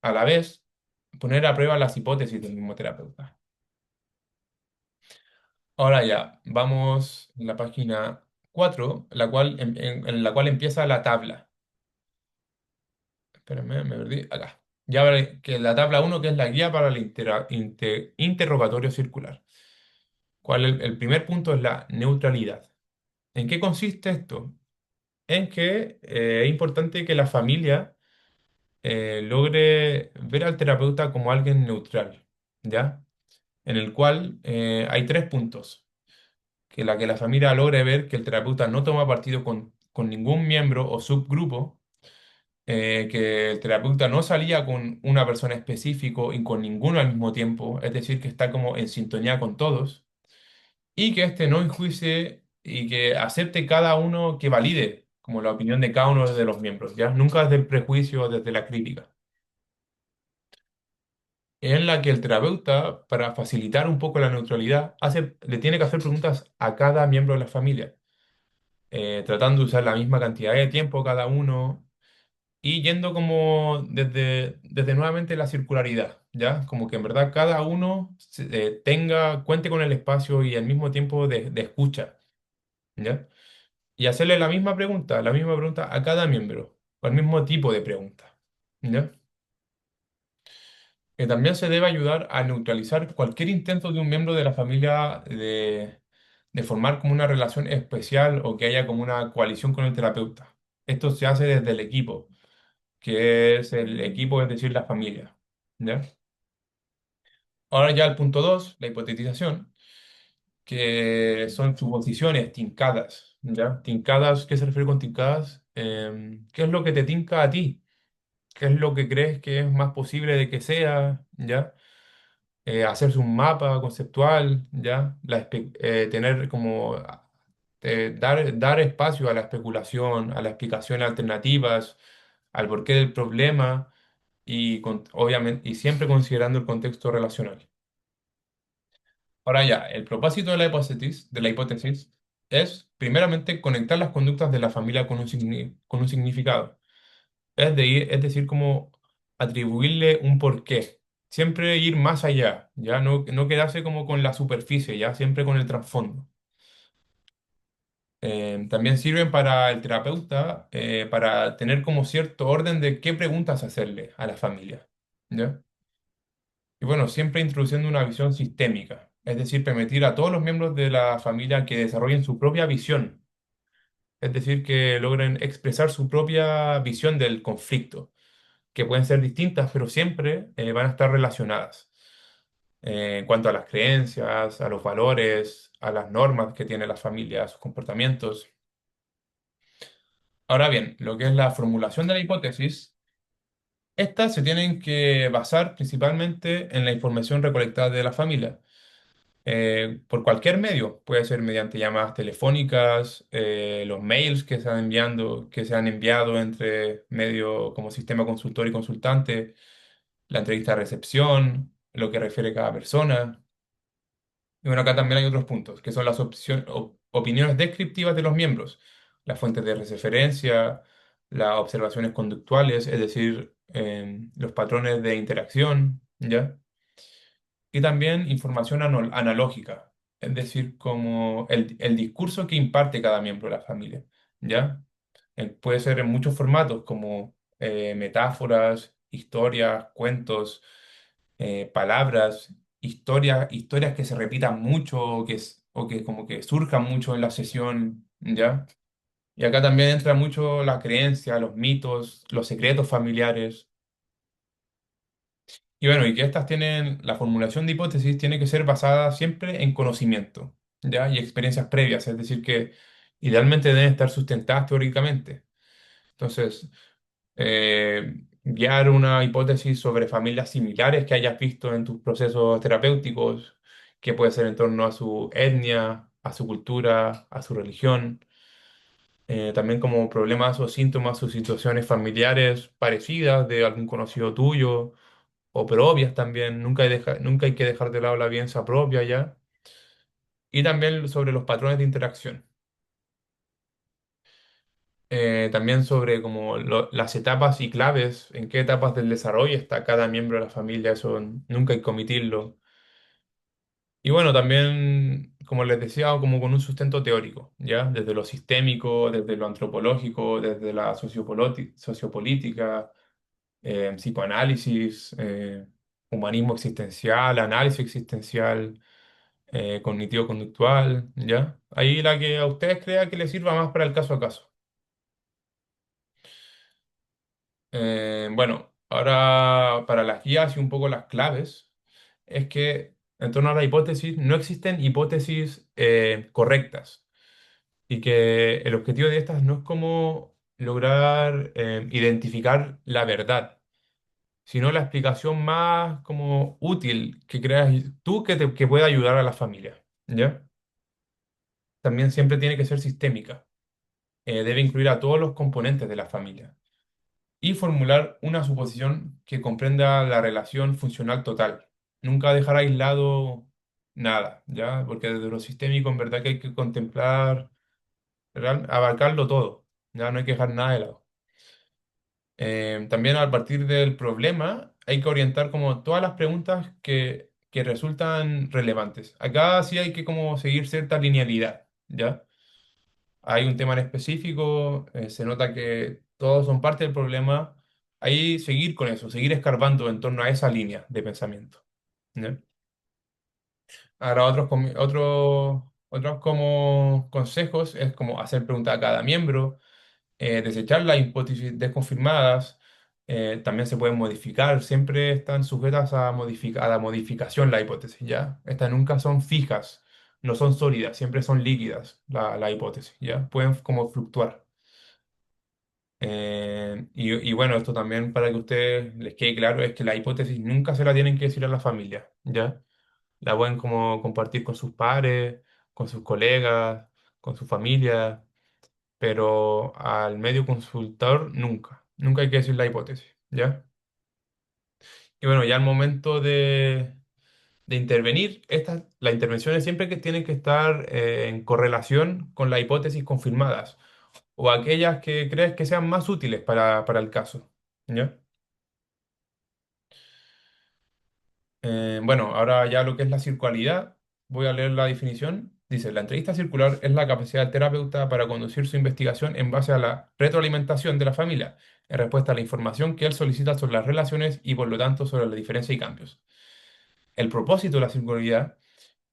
a la vez poner a prueba las hipótesis del mismo terapeuta. Ahora ya, vamos a la página 4, en la cual empieza la tabla. Espérame, me perdí. Acá. Ya veré que la tabla uno, que es la guía para el interrogatorio circular. El primer punto es la neutralidad. ¿En qué consiste esto? En que es importante que la familia logre ver al terapeuta como alguien neutral, ¿ya? En el cual hay tres puntos. Que la familia logre ver que el terapeuta no toma partido con ningún miembro o subgrupo, que el terapeuta no salía con una persona específico y con ninguno al mismo tiempo, es decir, que está como en sintonía con todos, y que éste no enjuicie y que acepte cada uno, que valide como la opinión de cada uno de los miembros, ¿ya? Nunca desde el prejuicio o desde la crítica. En la que el terapeuta, para facilitar un poco la neutralidad, le tiene que hacer preguntas a cada miembro de la familia, tratando de usar la misma cantidad de tiempo cada uno y yendo como desde nuevamente la circularidad, ¿ya? Como que en verdad cada uno cuente con el espacio y al mismo tiempo de escucha, ¿ya? Y hacerle la misma pregunta a cada miembro, o el mismo tipo de pregunta, ¿ya? Que también se debe ayudar a neutralizar cualquier intento de un miembro de la familia de formar como una relación especial o que haya como una coalición con el terapeuta. Esto se hace desde el equipo, que es el equipo, es decir, la familia. ¿Ya? Ahora ya el punto 2, la hipotetización, que son suposiciones tincadas. ¿Ya? Tincadas, ¿qué se refiere con tincadas? ¿Qué es lo que te tinca a ti? ¿Qué es lo que crees que es más posible de que sea? ¿Ya? Hacerse un mapa conceptual, ¿ya? Tener como dar espacio a la especulación, a las explicaciones alternativas, al porqué del problema obviamente, y siempre considerando el contexto relacional. Ahora ya, el propósito de la hipótesis es primeramente conectar las conductas de la familia con con un significado. Es decir, como atribuirle un porqué. Siempre ir más allá, ya no quedarse como con la superficie, ya siempre con el trasfondo. También sirven para el terapeuta para tener como cierto orden de qué preguntas hacerle a la familia, ¿ya? Y bueno, siempre introduciendo una visión sistémica, es decir, permitir a todos los miembros de la familia que desarrollen su propia visión, es decir, que logren expresar su propia visión del conflicto, que pueden ser distintas, pero siempre van a estar relacionadas en cuanto a las creencias, a los valores, a las normas que tiene la familia, a sus comportamientos. Ahora bien, lo que es la formulación de la hipótesis Estas se tienen que basar principalmente en la información recolectada de la familia, por cualquier medio. Puede ser mediante llamadas telefónicas, los mails que se han enviado entre medio como sistema consultor y consultante, la entrevista de recepción, lo que refiere cada persona. Y bueno, acá también hay otros puntos, que son las opiniones descriptivas de los miembros, las fuentes de referencia, las observaciones conductuales, es decir, los patrones de interacción, ¿ya? Y también información analógica, es decir, como el discurso que imparte cada miembro de la familia, ¿ya? Puede ser en muchos formatos, como metáforas, historias, cuentos, palabras, historias que se repitan mucho o que como que surjan mucho en la sesión, ¿ya? Y acá también entra mucho la creencia, los mitos, los secretos familiares. Y bueno, y que estas tienen, la formulación de hipótesis tiene que ser basada siempre en conocimiento, ¿ya? Y experiencias previas, es decir, que idealmente deben estar sustentadas teóricamente. Entonces, guiar una hipótesis sobre familias similares que hayas visto en tus procesos terapéuticos, que puede ser en torno a su etnia, a su cultura, a su religión, también como problemas o síntomas o situaciones familiares parecidas de algún conocido tuyo o propias también, nunca hay que dejar de lado la evidencia propia ya, y también sobre los patrones de interacción. También sobre como las etapas y claves, en qué etapas del desarrollo está cada miembro de la familia, eso nunca hay que omitirlo. Y bueno, también, como les decía, como con un sustento teórico, ¿ya? Desde lo sistémico, desde lo antropológico, desde la sociopolítica, psicoanálisis, humanismo existencial, análisis existencial, cognitivo-conductual, ¿ya? Ahí la que a ustedes crea que les sirva más para el caso a caso. Bueno, ahora para las guías y un poco las claves, es que en torno a la hipótesis no existen hipótesis correctas y que el objetivo de estas no es como lograr identificar la verdad, sino la explicación más como útil que creas tú que pueda ayudar a la familia, ¿ya? También siempre tiene que ser sistémica, debe incluir a todos los componentes de la familia y formular una suposición que comprenda la relación funcional total. Nunca dejar aislado nada, ¿ya? Porque desde lo sistémico en verdad que hay que contemplar, abarcarlo todo, ¿ya? No hay que dejar nada de lado. También a partir del problema hay que orientar como todas las preguntas que resultan relevantes. Acá sí hay que como seguir cierta linealidad, ¿ya? Hay un tema en específico, se nota que todos son parte del problema. Ahí seguir con eso, seguir escarbando en torno a esa línea de pensamiento, ¿ya? Ahora otros como consejos es como hacer preguntas a cada miembro, desechar las hipótesis desconfirmadas, también se pueden modificar, siempre están sujetas a la modificación la hipótesis, ¿ya? Estas nunca son fijas, no son sólidas, siempre son líquidas la hipótesis, ¿ya? Pueden como fluctuar. Y bueno, esto también para que a ustedes les quede claro es que la hipótesis nunca se la tienen que decir a la familia, ¿ya? La pueden como compartir con sus padres, con sus colegas, con su familia, pero al medio consultor nunca, nunca hay que decir la hipótesis, ¿ya? Y bueno, ya al momento de intervenir, las intervenciones siempre que tienen que estar en correlación con las hipótesis confirmadas o aquellas que crees que sean más útiles para el caso, ¿ya? Bueno, ahora ya lo que es la circularidad, voy a leer la definición. Dice, la entrevista circular es la capacidad del terapeuta para conducir su investigación en base a la retroalimentación de la familia, en respuesta a la información que él solicita sobre las relaciones y por lo tanto sobre la diferencia y cambios. El propósito de la circularidad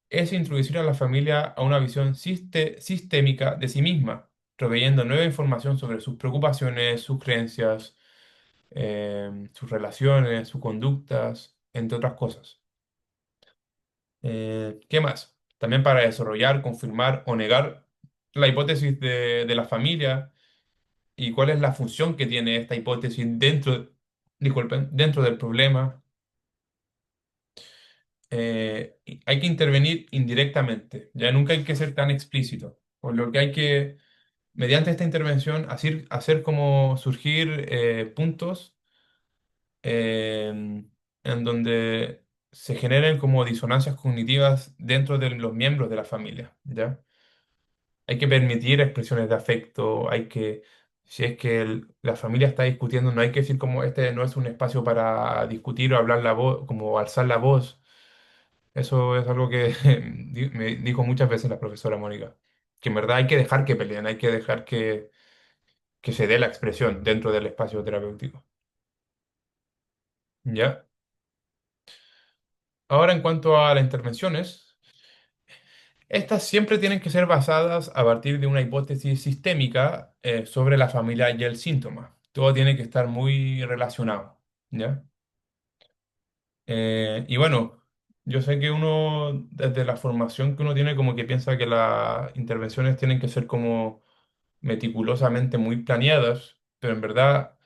es introducir a la familia a una visión sistémica de sí misma, proveyendo nueva información sobre sus preocupaciones, sus creencias, sus relaciones, sus conductas, entre otras cosas. ¿Qué más? También para desarrollar, confirmar o negar la hipótesis de la familia y cuál es la función que tiene esta hipótesis dentro. disculpen, dentro del problema. Hay que intervenir indirectamente, ya nunca hay que ser tan explícito, por lo que hay que, mediante esta intervención, hacer como surgir puntos en donde se generen como disonancias cognitivas dentro de los miembros de la familia, ¿ya? Hay que permitir expresiones de afecto, si es que la familia está discutiendo, no hay que decir como este no es un espacio para discutir o hablar la voz, como alzar la voz. Eso es algo que me dijo muchas veces la profesora Mónica, que en verdad hay que dejar que peleen, hay que dejar que se dé la expresión dentro del espacio terapéutico. ¿Ya? Ahora, en cuanto a las intervenciones, estas siempre tienen que ser basadas a partir de una hipótesis sistémica sobre la familia y el síntoma. Todo tiene que estar muy relacionado. ¿Ya? Y bueno, yo sé que uno, desde la formación que uno tiene, como que piensa que las intervenciones tienen que ser como meticulosamente muy planeadas, pero en verdad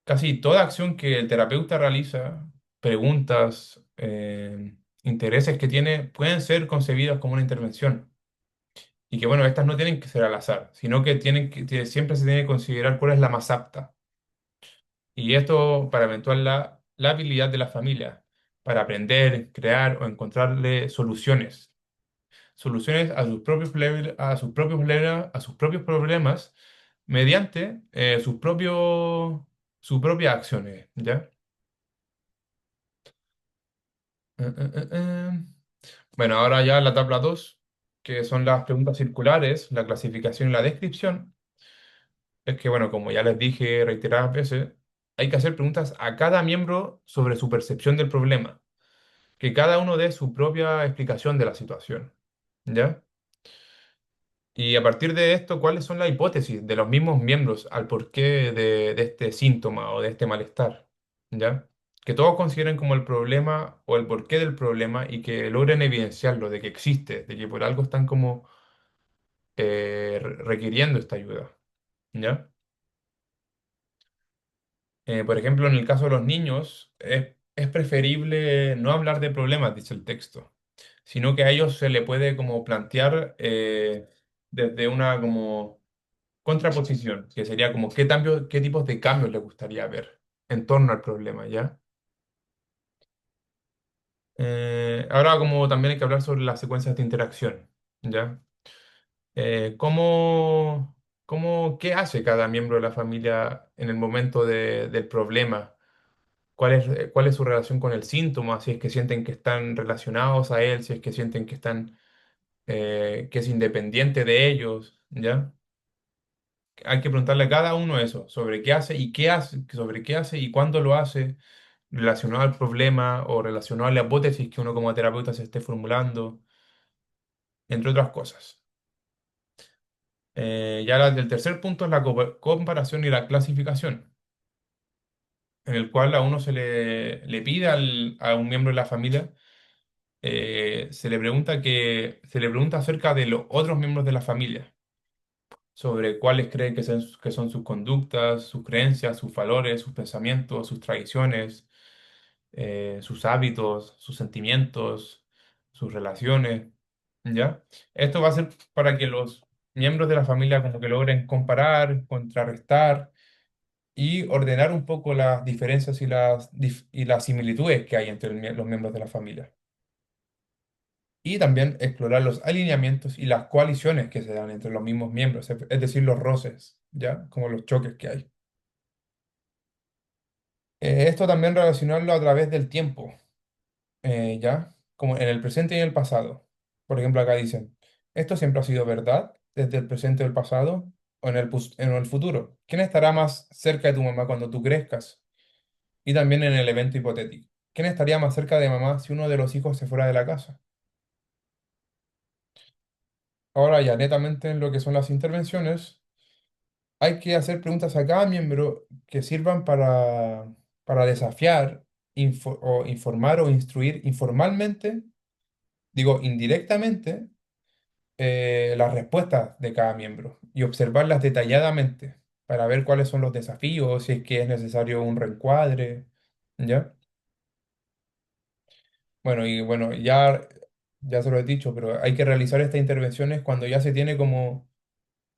casi toda acción que el terapeuta realiza, preguntas, intereses que tiene, pueden ser concebidas como una intervención. Y que bueno, estas no tienen que ser al azar, sino que siempre se tiene que considerar cuál es la más apta. Y esto para eventuar la habilidad de la familia, para aprender, crear o encontrarle soluciones. Soluciones a sus propios a sus propios problemas mediante sus propias acciones, ¿ya? Eh, eh, eh, eh. Bueno, ahora ya la tabla 2 que son las preguntas circulares, la clasificación y la descripción, es que, bueno, como ya les dije reiteradas veces, hay que hacer preguntas a cada miembro sobre su percepción del problema, que cada uno dé su propia explicación de la situación, ¿ya? Y a partir de esto, ¿cuáles son las hipótesis de los mismos miembros al porqué de este síntoma o de este malestar? ¿Ya? Que todos consideren como el problema o el porqué del problema y que logren evidenciarlo, de que existe, de que por algo están como requiriendo esta ayuda. ¿Ya? Por ejemplo, en el caso de los niños, es preferible no hablar de problemas, dice el texto, sino que a ellos se le puede como plantear desde una como contraposición, que sería como qué tipos de cambios le gustaría ver en torno al problema, ¿ya? Ahora como también hay que hablar sobre las secuencias de interacción, ¿ya? ¿Qué hace cada miembro de la familia en el momento del problema? ¿Cuál es su relación con el síntoma? Si es que sienten que están relacionados a él, si es que sienten que es independiente de ellos, ¿ya? Hay que preguntarle a cada uno eso, sobre qué hace y sobre qué hace y cuándo lo hace, relacionado al problema o relacionado a la hipótesis que uno como terapeuta se esté formulando, entre otras cosas. El tercer punto es la comparación y la clasificación, en el cual a uno le pide a un miembro de la familia, se le pregunta acerca de los otros miembros de la familia, sobre cuáles cree que son sus conductas, sus creencias, sus valores, sus pensamientos, sus tradiciones, sus hábitos, sus sentimientos, sus relaciones, ¿ya? Esto va a ser para que los miembros de la familia como que logren comparar, contrarrestar y ordenar un poco las diferencias y las similitudes que hay entre los miembros de la familia. Y también explorar los alineamientos y las coaliciones que se dan entre los mismos miembros, es decir, los roces, ¿ya? Como los choques que hay. Esto también relacionarlo a través del tiempo, ¿ya? Como en el presente y en el pasado. Por ejemplo, acá dicen, ¿esto siempre ha sido verdad desde el presente o el pasado o en el futuro? ¿Quién estará más cerca de tu mamá cuando tú crezcas? Y también en el evento hipotético. ¿Quién estaría más cerca de mamá si uno de los hijos se fuera de la casa? Ahora ya netamente en lo que son las intervenciones. Hay que hacer preguntas a cada miembro que sirvan para desafiar o informar o instruir informalmente, digo indirectamente, las respuestas de cada miembro y observarlas detalladamente. para ver cuáles son los desafíos, si es que es necesario un reencuadre, ¿ya? Bueno, y bueno, ya se lo he dicho, pero hay que realizar estas intervenciones cuando ya se tiene como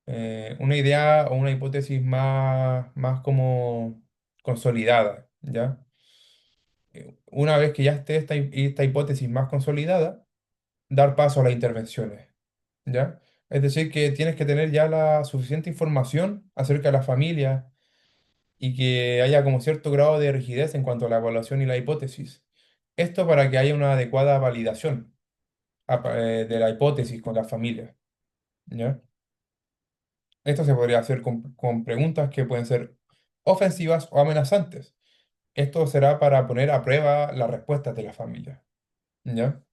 una idea o una hipótesis más como consolidada, ¿ya? Una vez que ya esté esta hipótesis más consolidada, dar paso a las intervenciones, ¿ya? Es decir, que tienes que tener ya la suficiente información acerca de la familia y que haya como cierto grado de rigidez en cuanto a la evaluación y la hipótesis. Esto para que haya una adecuada validación de la hipótesis con la familia, ¿ya? Esto se podría hacer con preguntas que pueden ser ofensivas o amenazantes. Esto será para poner a prueba las respuestas de la familia, ¿ya?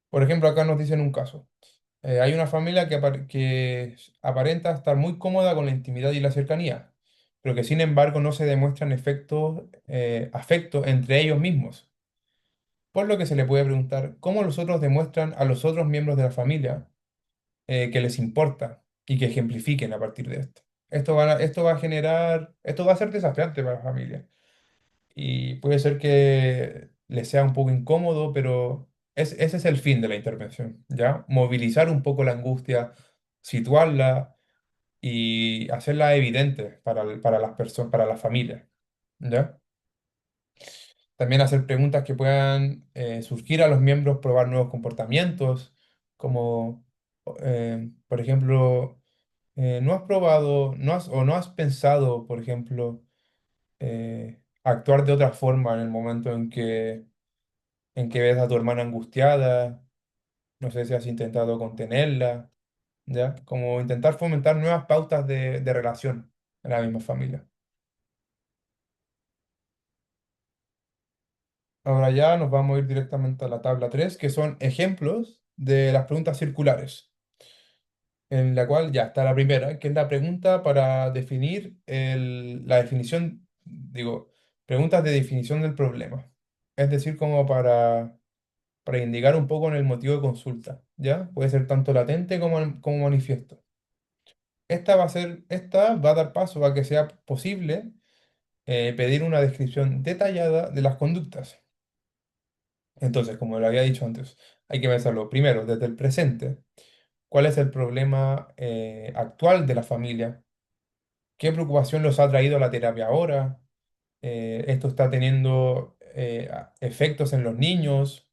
Por ejemplo, acá nos dicen un caso. Hay una familia que aparenta estar muy cómoda con la intimidad y la cercanía, pero que sin embargo no se demuestran afecto entre ellos mismos. Por lo que se le puede preguntar cómo los otros demuestran a los otros miembros de la familia que les importa y que ejemplifiquen a partir de esto. Esto va a ser desafiante para la familia y puede ser que les sea un poco incómodo, pero ese es el fin de la intervención, ¿ya? Movilizar un poco la angustia, situarla y hacerla evidente para las personas, para la familia, ¿ya? También hacer preguntas que puedan surgir a los miembros, probar nuevos comportamientos, como, por ejemplo, ¿no has probado, no has pensado, por ejemplo, actuar de otra forma en el momento en que ves a tu hermana angustiada? No sé si has intentado contenerla, ¿ya? Como intentar fomentar nuevas pautas de relación en la misma familia. Ahora ya nos vamos a ir directamente a la tabla 3 que son ejemplos de las preguntas circulares, en la cual ya está la primera, que es la pregunta para definir la definición, digo, preguntas de definición del problema. Es decir, como para indicar un poco en el motivo de consulta, ¿ya? Puede ser tanto latente como manifiesto. Esta va a dar paso a que sea posible pedir una descripción detallada de las conductas. Entonces, como lo había dicho antes, hay que pensarlo primero desde el presente. ¿Cuál es el problema actual de la familia? ¿Qué preocupación los ha traído a la terapia ahora? ¿Esto está teniendo efectos en los niños?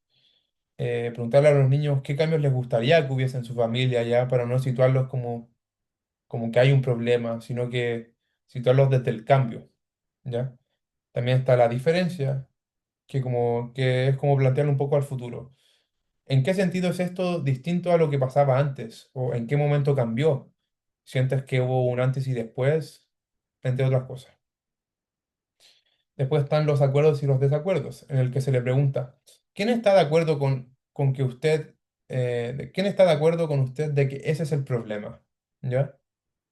Preguntarle a los niños qué cambios les gustaría que hubiese en su familia ya para no situarlos como que hay un problema, sino que situarlos desde el cambio, ¿ya? También está la diferencia, que es como plantearlo un poco al futuro. ¿En qué sentido es esto distinto a lo que pasaba antes? ¿O en qué momento cambió? ¿Sientes que hubo un antes y después? Entre otras cosas. Después están los acuerdos y los desacuerdos, en el que se le pregunta, ¿quién está de acuerdo con que quién está de acuerdo con usted de que ese es el problema? ¿Ya?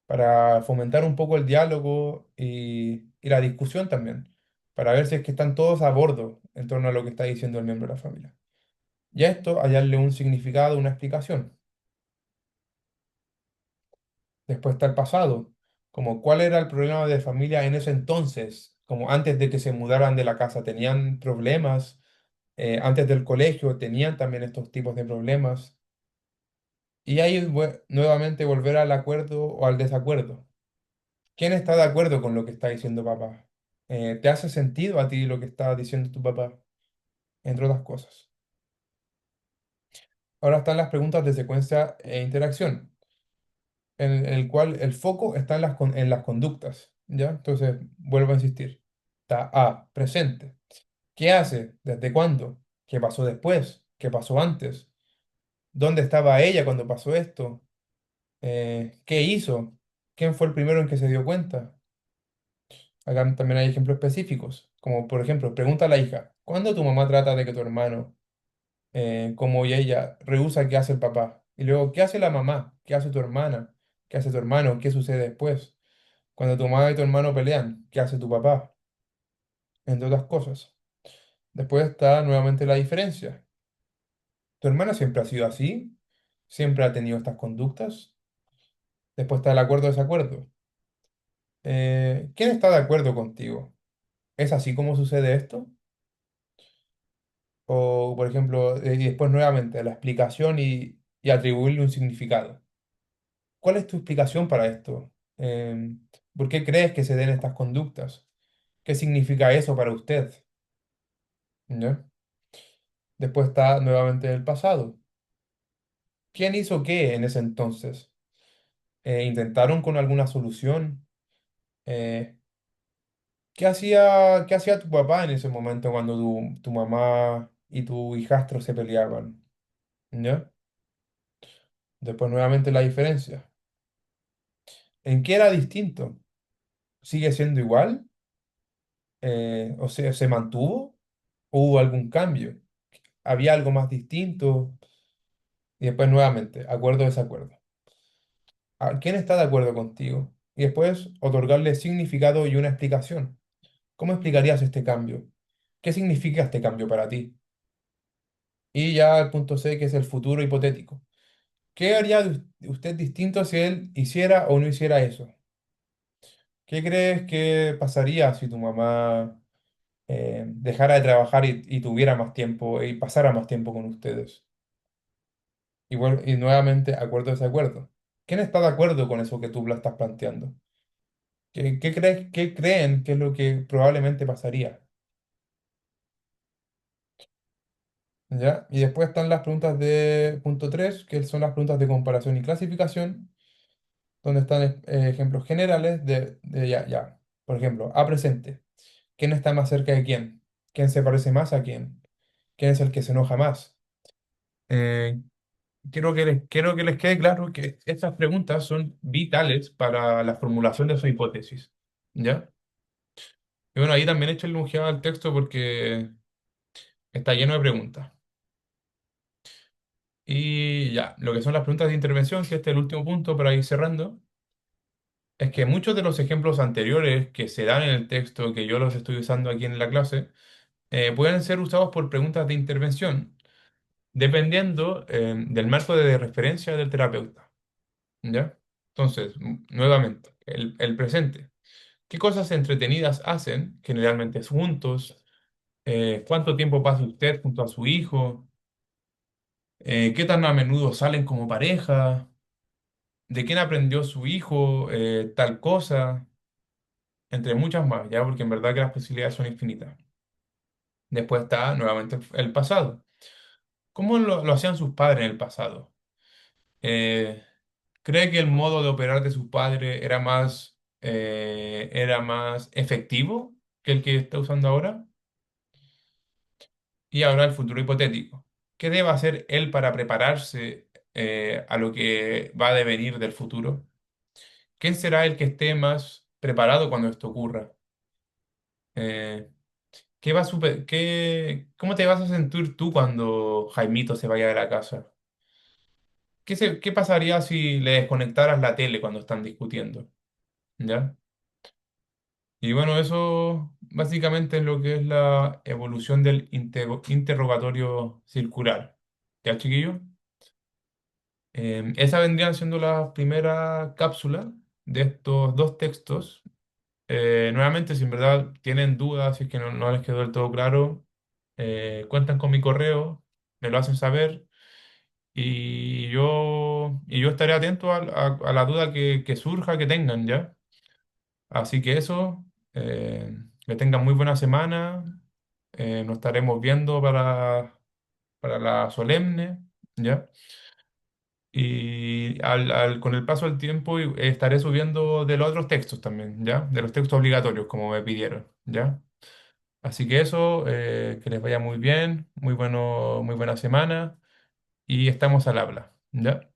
Para fomentar un poco el diálogo y la discusión también, para ver si es que están todos a bordo en torno a lo que está diciendo el miembro de la familia. Y a esto hallarle un significado, una explicación. Después está el pasado, como cuál era el problema de familia en ese entonces, como antes de que se mudaran de la casa, tenían problemas, antes del colegio tenían también estos tipos de problemas. Y ahí nuevamente volver al acuerdo o al desacuerdo. ¿Quién está de acuerdo con lo que está diciendo papá? ¿Te hace sentido a ti lo que está diciendo tu papá? Entre otras cosas. Ahora están las preguntas de secuencia e interacción, en el cual el foco está en las conductas, ¿ya? Entonces, vuelvo a insistir. Está A, presente. ¿Qué hace? ¿Desde cuándo? ¿Qué pasó después? ¿Qué pasó antes? ¿Dónde estaba ella cuando pasó esto? ¿Qué hizo? ¿Quién fue el primero en que se dio cuenta? Acá también hay ejemplos específicos, como por ejemplo, pregunta a la hija, ¿cuándo tu mamá trata de que tu hermano, como y ella, rehúsa qué hace el papá? Y luego, ¿qué hace la mamá? ¿Qué hace tu hermana? ¿Qué hace tu hermano? ¿Qué sucede después? Cuando tu mamá y tu hermano pelean, ¿qué hace tu papá? Entre otras cosas. Después está nuevamente la diferencia. ¿Tu hermana siempre ha sido así? ¿Siempre ha tenido estas conductas? Después está el acuerdo-desacuerdo. ¿Quién está de acuerdo contigo? ¿Es así como sucede esto? O, por ejemplo, y después nuevamente la explicación y atribuirle un significado. ¿Cuál es tu explicación para esto? ¿Por qué crees que se den estas conductas? ¿Qué significa eso para usted? ¿Ya? Después está nuevamente el pasado. ¿Quién hizo qué en ese entonces? ¿Intentaron con alguna solución? Eh, qué hacía tu papá en ese momento cuando tu mamá y tu hijastro se peleaban? ¿Ya? Después nuevamente la diferencia. ¿En qué era distinto? ¿Sigue siendo igual? ¿O sea, se mantuvo? ¿O hubo algún cambio? ¿Había algo más distinto? Y después nuevamente, acuerdo o desacuerdo. ¿Quién está de acuerdo contigo? Y después otorgarle significado y una explicación. ¿Cómo explicarías este cambio? ¿Qué significa este cambio para ti? Y ya el punto C, que es el futuro hipotético. ¿Qué haría de usted distinto si él hiciera o no hiciera eso? ¿Qué crees que pasaría si tu mamá dejara de trabajar y tuviera más tiempo y pasara más tiempo con ustedes? Y nuevamente, acuerdo o desacuerdo. ¿Quién está de acuerdo con eso que tú la estás planteando? ¿Qué creen que es lo que probablemente pasaría? ¿Ya? Y después están las preguntas de punto 3 que son las preguntas de comparación y clasificación, donde están ejemplos generales ya. Por ejemplo, a presente. ¿Quién está más cerca de quién? ¿Quién se parece más a quién? ¿Quién es el que se enoja más? Eh, quiero que les quede claro que estas preguntas son vitales para la formulación de su hipótesis. ¿Ya? Y bueno, ahí también échenle un ojeada al texto porque está lleno de preguntas. Y ya, lo que son las preguntas de intervención, que este es el último punto para ir cerrando, es que muchos de los ejemplos anteriores que se dan en el texto, que yo los estoy usando aquí en la clase, pueden ser usados por preguntas de intervención, dependiendo del marco de referencia del terapeuta. ¿Ya? Entonces, nuevamente, el presente. ¿Qué cosas entretenidas hacen, generalmente juntos? ¿Cuánto tiempo pasa usted junto a su hijo? ¿Qué tan a menudo salen como pareja? ¿De quién aprendió su hijo tal cosa? Entre muchas más, ¿ya? Porque en verdad que las posibilidades son infinitas. Después está nuevamente el pasado. ¿Cómo lo hacían sus padres en el pasado? Eh, ¿Cree que el modo de operar de sus padres era más efectivo que el que está usando ahora? Y ahora el futuro hipotético. ¿Qué debe hacer él para prepararse a lo que va a devenir del futuro? ¿Quién será el que esté más preparado cuando esto ocurra? Eh, ¿Cómo te vas a sentir tú cuando Jaimito se vaya de la casa? ¿Qué pasaría si le desconectaras la tele cuando están discutiendo? ¿Ya? Y bueno, eso básicamente es lo que es la evolución del interrogatorio circular. ¿Ya, chiquillo? Esa vendría siendo la primera cápsula de estos dos textos. Nuevamente, si en verdad tienen dudas, si es que no les quedó del todo claro, cuentan con mi correo, me lo hacen saber y yo estaré atento a la duda que surja, que tengan, ¿ya? Así que eso, que tengan muy buena semana, nos estaremos viendo para la solemne, ¿ya? Y con el paso del tiempo estaré subiendo de los otros textos también, ¿ya? De los textos obligatorios, como me pidieron, ¿ya? Así que eso, que les vaya muy bien, muy buena semana y estamos al habla, ¿ya?